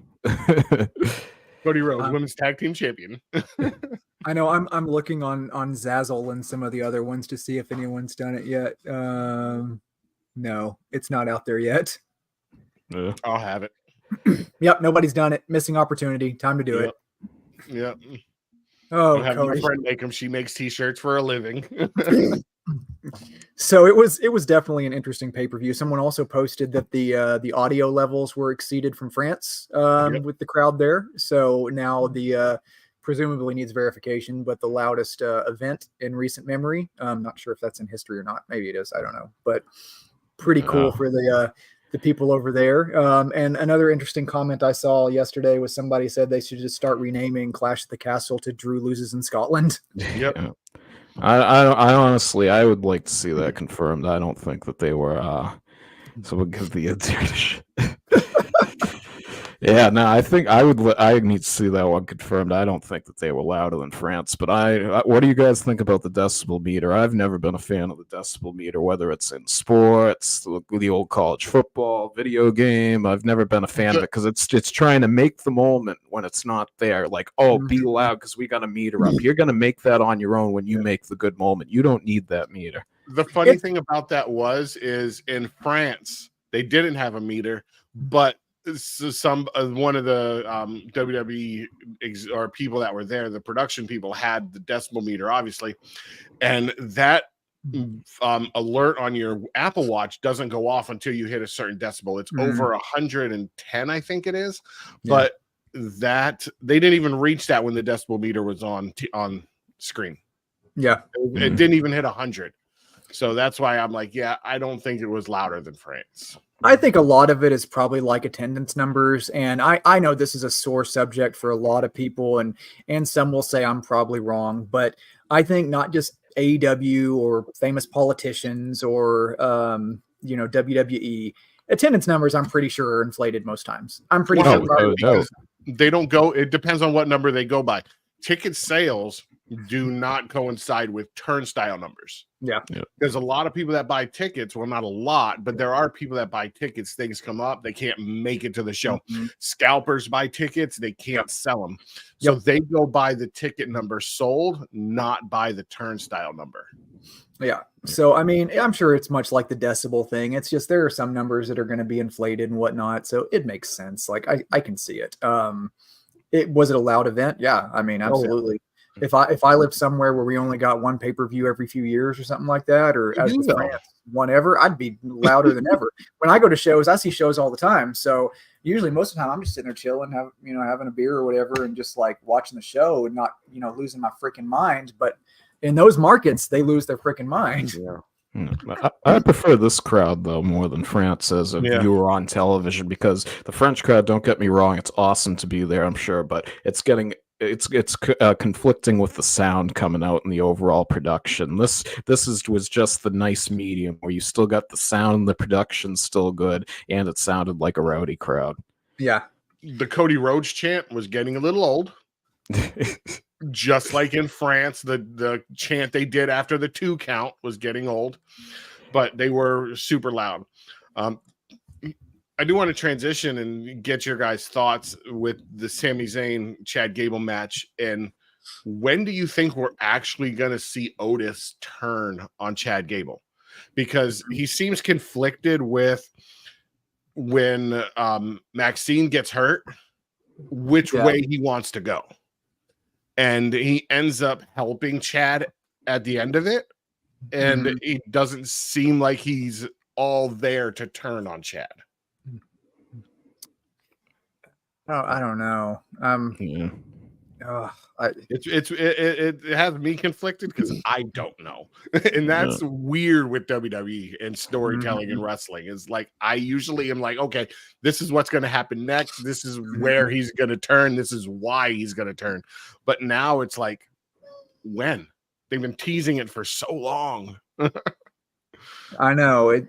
Cody Rhodes, women's tag team champion.
I know I'm looking on Zazzle and some of the other ones to see if anyone's done it yet. No, it's not out there yet.
Yeah.
I'll have it.
Yep, nobody's done it. Missing opportunity. Time to do it.
Yep.
Oh,
I'll have
Cody.
my friend make them. She makes t-shirts for a living.
So it was definitely an interesting pay-per-view. Someone also posted that the audio levels were exceeded from France with the crowd there. So now the presumably needs verification, but the loudest event in recent memory. I'm not sure if that's in history or not. Maybe it is. I don't know. But pretty cool for the people over there. And another interesting comment I saw yesterday was somebody said they should just start renaming Clash at the Castle to Drew Loses in Scotland.
Yep.
Yeah. I honestly, I would like to see that confirmed. I don't think that they were. So we'll give the answer. Yeah, no, I think I need to see that one confirmed. I don't think that they were louder than France, but what do you guys think about the decibel meter? I've never been a fan of the decibel meter, whether it's in sports, the old college football, video game. I've never been a fan of it because it's trying to make the moment when it's not there. Like, oh, be loud because we got a meter up. You're going to make that on your own when you make the good moment. You don't need that meter.
The funny thing about that is in France, they didn't have a meter, but one of the WWE or people that were there, the production people had the decibel meter, obviously, and that alert on your Apple Watch doesn't go off until you hit a certain decibel. It's over 110, I think it is, but that they didn't even reach that when the decibel meter was on screen.
Yeah,
it didn't even hit 100. So that's why I'm like, yeah, I don't think it was louder than France.
I think a lot of it is probably like attendance numbers. And I know this is a sore subject for a lot of people, and some will say I'm probably wrong, but I think not just AEW or famous politicians or, WWE attendance numbers, I'm pretty sure are inflated most times. I'm pretty sure.
They don't go. It depends on what number they go by. Ticket sales do not coincide with turnstile numbers.
Yeah.
There's a lot of people that buy tickets. Well, not a lot, but there are people that buy tickets. Things come up. They can't make it to the show. Scalpers buy tickets. They can't sell them. So they go by the ticket number sold, not by the turnstile number.
Yeah. So, I mean, I'm sure it's much like the decibel thing. It's just there are some numbers that are going to be inflated and whatnot. So it makes sense. Like I can see it. Was it a loud event? Yeah. I mean, absolutely. If I lived somewhere where we only got one pay-per-view every few years or something like that, or as with France, whatever, I'd be louder than ever. When I go to shows, I see shows all the time. So usually most of the time I'm just sitting there chilling, having a beer or whatever, and just like watching the show and not, losing my freaking mind. But in those markets, they lose their freaking mind.
Yeah. I prefer this crowd though more than France as a viewer on television, because the French crowd, don't get me wrong, it's awesome to be there, I'm sure, but it's conflicting with the sound coming out in the overall production. This was just the nice medium where you still got the sound and the production's still good, and it sounded like a rowdy crowd.
Yeah.
The Cody Rhodes chant was getting a little old. Just like in France, the chant they did after the 2 count was getting old, but they were super loud. I do want to transition and get your guys' thoughts with the Sami Zayn Chad Gable match. And when do you think we're actually going to see Otis turn on Chad Gable? Because he seems conflicted with when Maxine gets hurt, which way he wants to go. And he ends up helping Chad at the end of it. And it doesn't seem like he's all there to turn on Chad.
Oh, I don't know.
It has me conflicted because I don't know, and that's weird with WWE and storytelling and wrestling. Is like I usually am like, okay, this is what's going to happen next. This is where he's going to turn. This is why he's going to turn. But now it's like, when? They've been teasing it for so long.
I know it.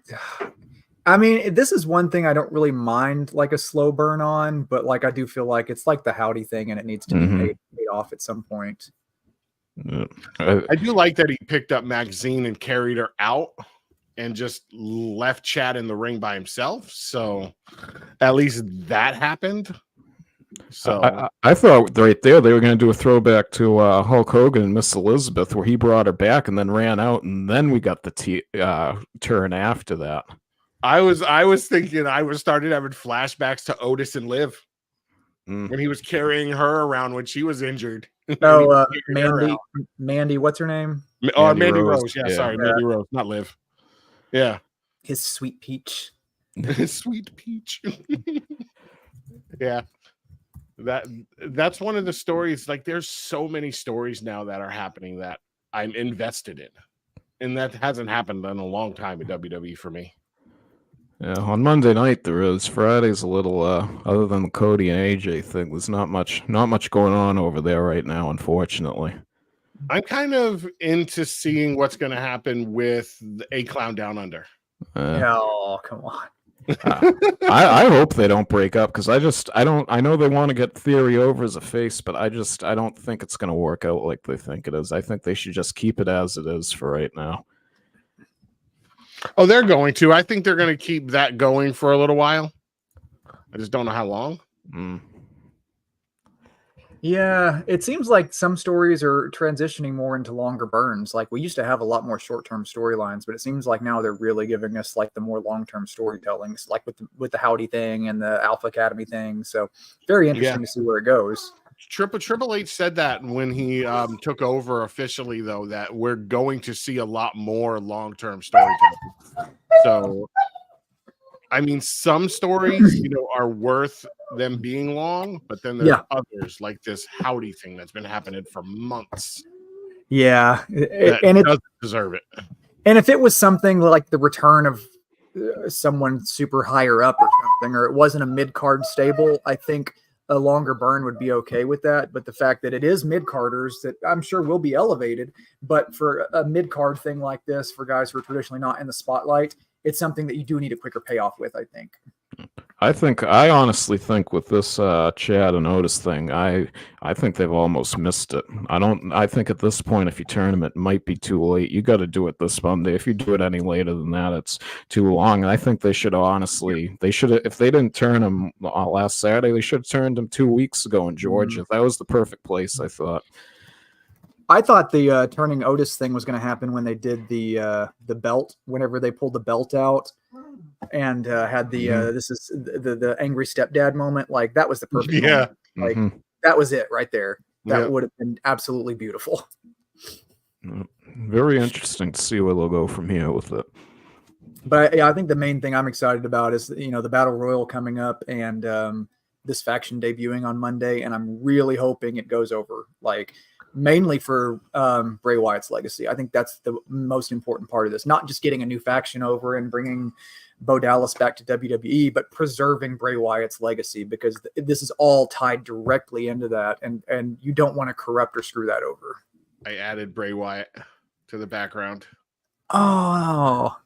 I mean, this is one thing I don't really mind like a slow burn on, but like I do feel like it's like the howdy thing and it needs to be paid off at some point.
I do like that he picked up Maxine and carried her out and just left Chad in the ring by himself. So at least that happened. So
I thought right there they were going to do a throwback to Hulk Hogan and Miss Elizabeth, where he brought her back and then ran out, and then we got the turn after that.
I was thinking I started having flashbacks to Otis and Liv when he was carrying her around when she was injured.
Oh, Mandy, what's her name?
Mandy Rose. Yeah, sorry, Mandy Rose, not Liv. Yeah,
his sweet peach.
Sweet peach. Yeah. That's one of the stories. Like, there's so many stories now that are happening that I'm invested in, and that hasn't happened in a long time at WWE for me.
Yeah, on Monday night there is. Friday's a little other than the Cody and AJ thing, there's not much going on over there right now, unfortunately.
I'm kind of into seeing what's going to happen with A Clown Down Under.
Oh, come on.
I hope they don't break up, because I know they want to get Theory over as a face, but I don't think it's going to work out like they think it is. I think they should just keep it as it is for right now.
Oh, they're going to. I think they're going to keep that going for a little while. I just don't know how long.
Yeah, it seems like some stories are transitioning more into longer burns. Like, we used to have a lot more short-term storylines, but it seems like now they're really giving us like the more long-term storytellings, like with the Howdy thing and the Alpha Academy thing. So very interesting to see where it goes.
Triple H said that when he took over officially, though, that we're going to see a lot more long-term storytelling. So, I mean, some stories, are worth them being long, but then there's others like this Howdy thing that's been happening for months.
Yeah,
and it doesn't deserve it.
And if it was something like the return of someone super higher up or something, or it wasn't a mid-card stable, I think a longer burn would be okay with that. But the fact that it is mid-carders that I'm sure will be elevated, but for a mid-card thing like this, for guys who are traditionally not in the spotlight, it's something that you do need a quicker payoff with, I think.
I honestly think with this Chad and Otis thing, I think they've almost missed it. I think at this point, if you turn them, it might be too late. You got to do it this Monday. If you do it any later than that, it's too long. And I think they should if they didn't turn them last Saturday, they should have turned them 2 weeks ago in Georgia. That was the perfect place, I thought.
I thought the turning Otis thing was going to happen when they did the belt, whenever they pulled the belt out and had the this is the angry stepdad moment. Like, that was the perfect moment. Like, that was it right there. That would have been absolutely beautiful.
Very interesting to see where they'll go from here with it.
But I think the main thing I'm excited about is the Battle Royal coming up and this faction debuting on Monday, and I'm really hoping it goes over, like, mainly for Bray Wyatt's legacy. I think that's the most important part of this. Not just getting a new faction over and bringing Bo Dallas back to WWE, but preserving Bray Wyatt's legacy, because this is all tied directly into that, and you don't want to corrupt or screw that over.
I added Bray Wyatt to the background.
Oh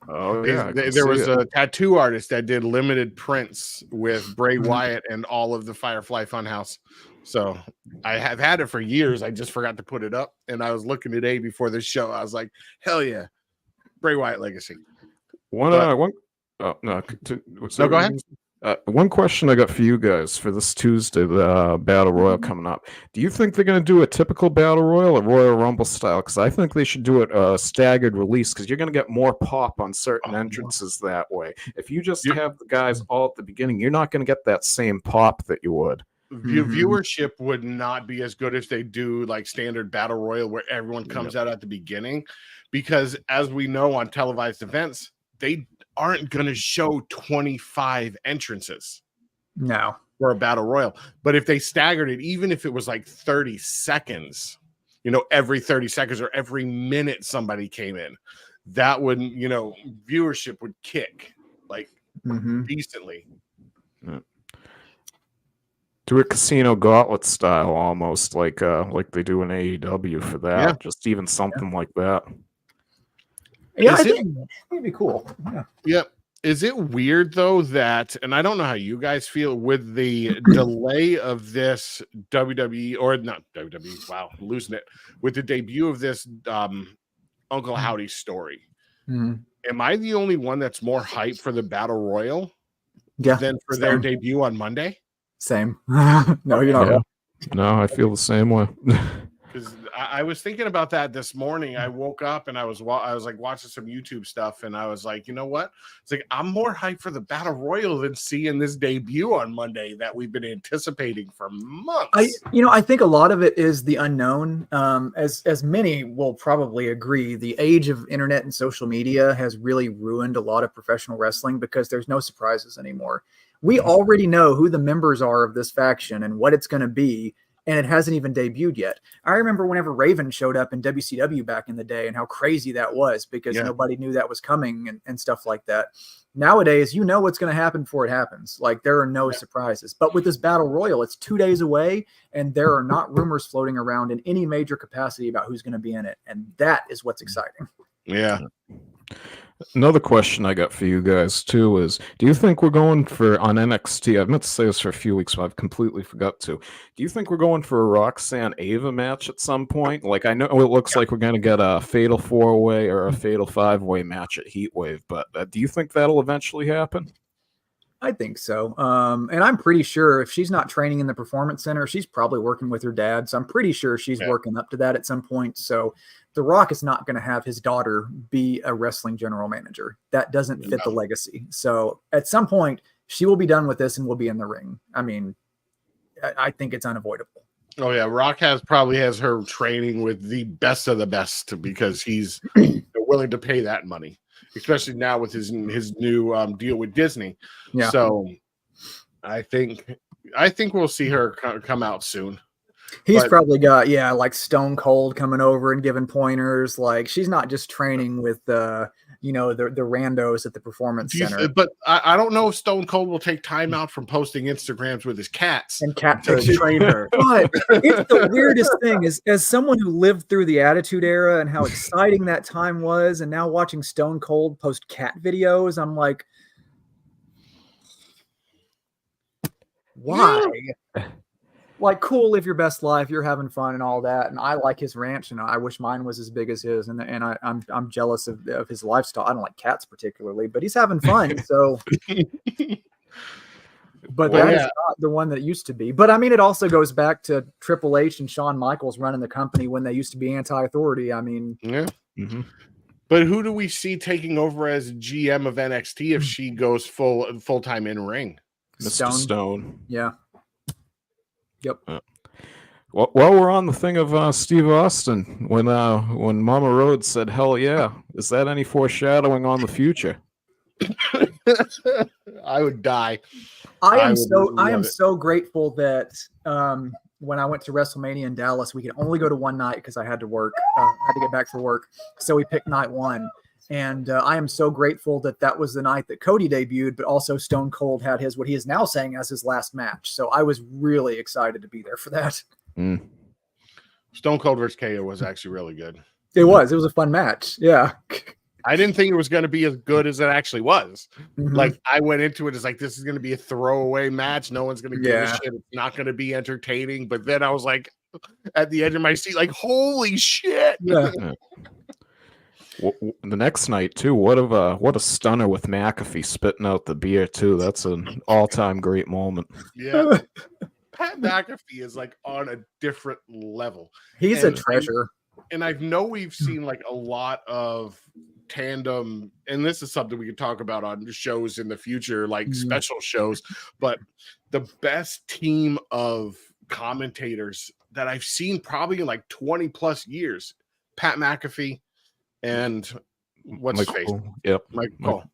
yeah.
There was a tattoo artist that did limited prints with Bray Wyatt and all of the Firefly Funhouse. So I have had it for years. I just forgot to put it up. And I was looking today before this show. I was like, hell yeah. Bray Wyatt legacy.
Go ahead. One question I got for you guys for this Tuesday, the Battle Royal coming up. Do you think they're going to do a typical Battle Royal or Royal Rumble style? Because I think they should do it staggered release, because you're going to get more pop on certain entrances that way. If you just have the guys all at the beginning, you're not going to get that same pop that you would.
Viewership would not be as good if they do like standard Battle Royal where everyone comes out at the beginning, because as we know on televised events, they aren't going to show 25 entrances for a Battle Royal. But if they staggered it, even if it was like 30 seconds, every 30 seconds or every minute somebody came in, that would, viewership would kick like decently.
Do a casino gauntlet style, almost like they do in AEW for that. Yeah. Just even something like that.
Yeah, I think it'd be cool.
Yeah. Is it weird though that, and I don't know how you guys feel with the delay of this WWE, or not WWE, wow, I'm losing it, with the debut of this Uncle Howdy story. Am I the only one that's more hyped for the Battle Royal than for their
same.
debut on Monday?
Same. No, you're not
Yeah.
wrong.
No, I feel the same way.
Because I was thinking about that this morning. I woke up and I was like watching some YouTube stuff, and I was like, you know what? It's like I'm more hyped for the Battle Royal than seeing this debut on Monday that we've been anticipating for months.
I think a lot of it is the unknown. As many will probably agree, the age of internet and social media has really ruined a lot of professional wrestling because there's no surprises anymore. We already know who the members are of this faction and what it's going to be, and it hasn't even debuted yet. I remember whenever Raven showed up in WCW back in the day and how crazy that was because nobody knew that was coming and stuff like that. Nowadays, you know what's going to happen before it happens. Like, there are no surprises. But with this Battle Royal, it's 2 days away, and there are not rumors floating around in any major capacity about who's going to be in it. And that is what's exciting.
Yeah.
Another question I got for you guys too is, do you think we're going for on NXT? I've meant to say this for a few weeks, but I've completely forgot to. Do you think we're going for a Roxanne Ava match at some point? Like, I know it looks like we're going to get a Fatal 4-Way or a Fatal 5-Way match at Heatwave, but do you think that'll eventually happen?
I think so. And I'm pretty sure if she's not training in the Performance Center, she's probably working with her dad. So I'm pretty sure she's working up to that at some point. So The Rock is not going to have his daughter be a wrestling general manager. That doesn't fit the legacy. So at some point, she will be done with this and will be in the ring. I mean, I think it's unavoidable.
Oh yeah, Rock probably has her training with the best of the best because he's willing to pay that money, especially now with his new deal with Disney.
Yeah.
So I think we'll see her come out soon.
He's probably got like Stone Cold coming over and giving pointers. Like, she's not just training with the randos at the Performance Center.
But I don't know if Stone Cold will take time out from posting Instagrams with his cats
and cat
to train her.
But it's the weirdest thing is, as someone who lived through the Attitude Era and how exciting that time was, and now watching Stone Cold post cat videos, I'm like, why? Yeah. Like, cool, live your best life, you're having fun and all that, and I like his ranch, and I wish mine was as big as his, and I'm jealous of his lifestyle. I don't like cats particularly, but he's having fun. So, but that is not the one that it used to be. But I mean, it also goes back to Triple H and Shawn Michaels running the company when they used to be anti-authority. I mean,
But who do we see taking over as GM of NXT if she goes full time in ring?
Mr. Stone.
Yeah. Yep.
Well, we're on the thing of Steve Austin, when Mama Rhodes said, "Hell yeah," is that any foreshadowing on the future?
I would die.
I am so grateful that when I went to WrestleMania in Dallas, we could only go to one night because I had to work. Had to get back for work, so we picked night one. And I am so grateful that was the night that Cody debuted, but also Stone Cold had what he is now saying as his last match. So I was really excited to be there for that.
Stone Cold vs. KO was actually really good.
It was a fun match. Yeah.
I didn't think it was going to be as good as it actually was. Like, I went into it as like, this is going to be a throwaway match. No one's going to give a shit. It's not going to be entertaining. But then I was like, at the edge of my seat, like, holy shit.
Yeah.
The next night too, what a stunner with McAfee spitting out the beer too. That's an all-time great moment.
Yeah. Pat McAfee is like on a different level.
He's a treasure.
And I know we've seen like a lot of tandem, and this is something we can talk about on shows in the future, like special shows, but the best team of commentators that I've seen probably in like 20 plus years, Pat McAfee and what's his face?
Yep.
Mike Cole.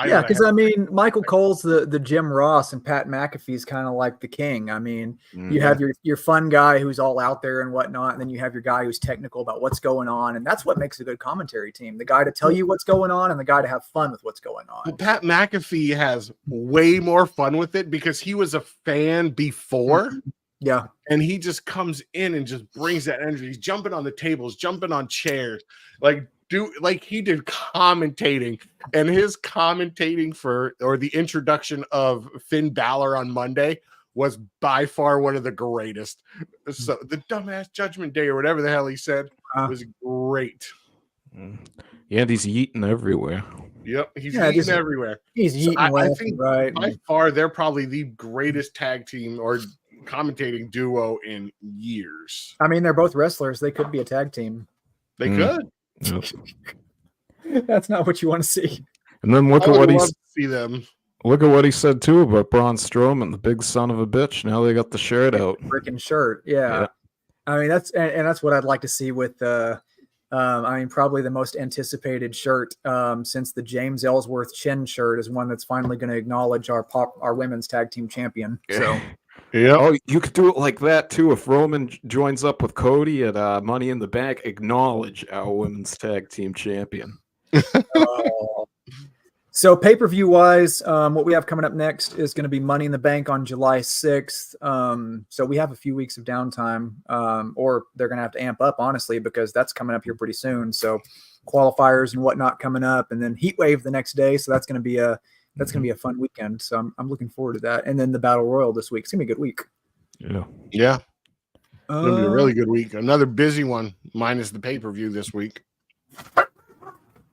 Yeah, because I mean, Michael Cole's the Jim Ross, and Pat McAfee's kind of like the king. I mean, you have your fun guy who's all out there and whatnot, and then you have your guy who's technical about what's going on, and that's what makes a good commentary team. The guy to tell you what's going on and the guy to have fun with what's going on.
Well, Pat McAfee has way more fun with it because he was a fan before.
Yeah.
And he just comes in and just brings that energy. He's jumping on the tables, jumping on chairs, like he did commentating, and his commentating or the introduction of Finn Balor on Monday was by far one of the greatest. So the dumbass Judgment Day or whatever the hell he said was great.
Yeah, he's yeeting everywhere.
Yep, he's
Yeah,
eating
just-
everywhere.
He's
So
eating
I
left
think
and right.
by far they're probably the greatest tag team or commentating duo in years.
I mean, they're both wrestlers. They could be a tag team.
They
Mm.
could.
Yep.
That's not what you want to see.
And then look
I
at what
would
he
love to see them.
look at what he said too about Braun Strowman, the big son of a bitch. Now they got the shirt out.
Freaking shirt. Yeah.
Yeah.
I mean, that's what I'd like to see with I mean, probably the most anticipated shirt since the James Ellsworth chin shirt is one that's finally going to acknowledge our women's tag team champion. So
Yeah.
Oh, you could do it like that too. If Roman joins up with Cody at Money in the Bank, acknowledge our women's tag team champion.
So pay-per-view wise, what we have coming up next is going to be Money in the Bank on July 6th. So we have a few weeks of downtime, or they're going to have to amp up, honestly, because that's coming up here pretty soon. So qualifiers and whatnot coming up, and then Heat Wave the next day. So that's going to be a fun weekend. So I'm looking forward to that. And then the Battle Royal this week. It's going to be a good week.
Yeah.
Yeah. It's going to be a really good week. Another busy one, minus the pay-per-view this week.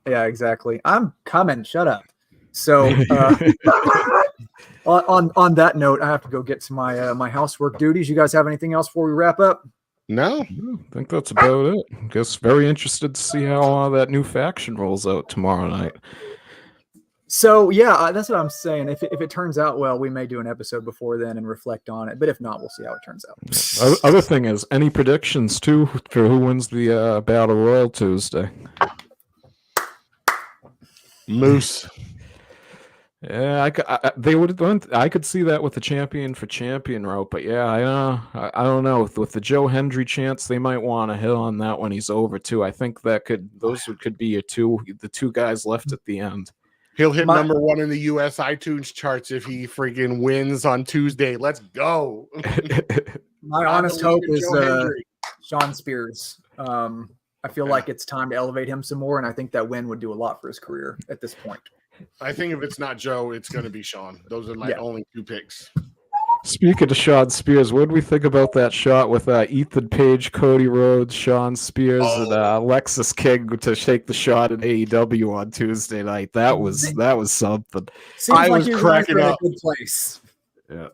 Yeah, exactly. I'm coming. Shut up. So on that note, I have to go get to my housework duties. You guys have anything else before we wrap up?
No.
I think that's about it. Guess very interested to see how that new faction rolls out tomorrow night.
So yeah, that's what I'm saying. If it turns out well, we may do an episode before then and reflect on it. But if not, we'll see how it turns out.
Other thing is, any predictions too for who wins the Battle Royal Tuesday?
Moose.
Yeah, I could see that with the champion for champion route, but yeah, I don't know. With the Joe Hendry chance, they might want to hit on that when he's over too. I think those could be the two guys left at the end.
He'll hit number 1 in the US iTunes charts if he freaking wins on Tuesday. Let's go.
My honest hope is Sean Spears. I feel like it's time to elevate him some more, and I think that win would do a lot for his career at this point.
I think if it's not Joe, it's going to be Sean. Those are my only 2 picks.
Speaking of Sean Spears, what do we think about that shot with Ethan Page, Cody Rhodes, Sean Spears, and Alexis King to take the shot at AEW on Tuesday night? That was something.
Seems
I
like
was
you guys
cracking
are in a
up.
good place.
Yeah.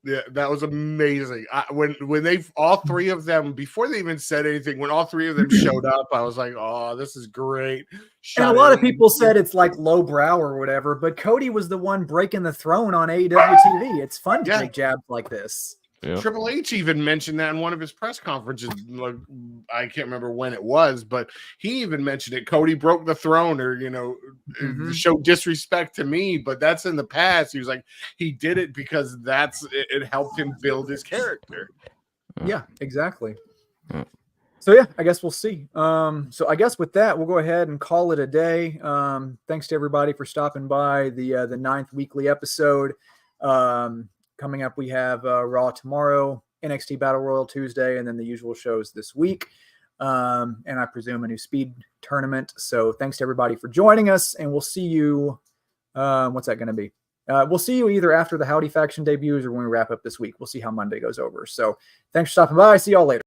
Yeah, that was amazing. When they all 3 of them, before they even said anything, when all 3 of them showed up, I was like, "Oh, this is great."
And a lot of people said it's like lowbrow or whatever, but Cody was the one breaking the throne on AEW TV. It's fun to take jabs like this.
Yeah.
Triple H even mentioned that in one of his press conferences. Like, I can't remember when it was, but he even mentioned it. Cody broke the throne, or show disrespect to me. But that's in the past. He was like, he did it because it helped him build his character.
Yeah, exactly. So yeah, I guess we'll see. So I guess with that, we'll go ahead and call it a day. Thanks to everybody for stopping by the 9th weekly episode. Coming up, we have Raw tomorrow, NXT Battle Royal Tuesday, and then the usual shows this week. And I presume a new speed tournament. So thanks to everybody for joining us, and we'll see you. What's that going to be? We'll see you either after the Howdy faction debuts or when we wrap up this week. We'll see how Monday goes over. So thanks for stopping by. See y'all later.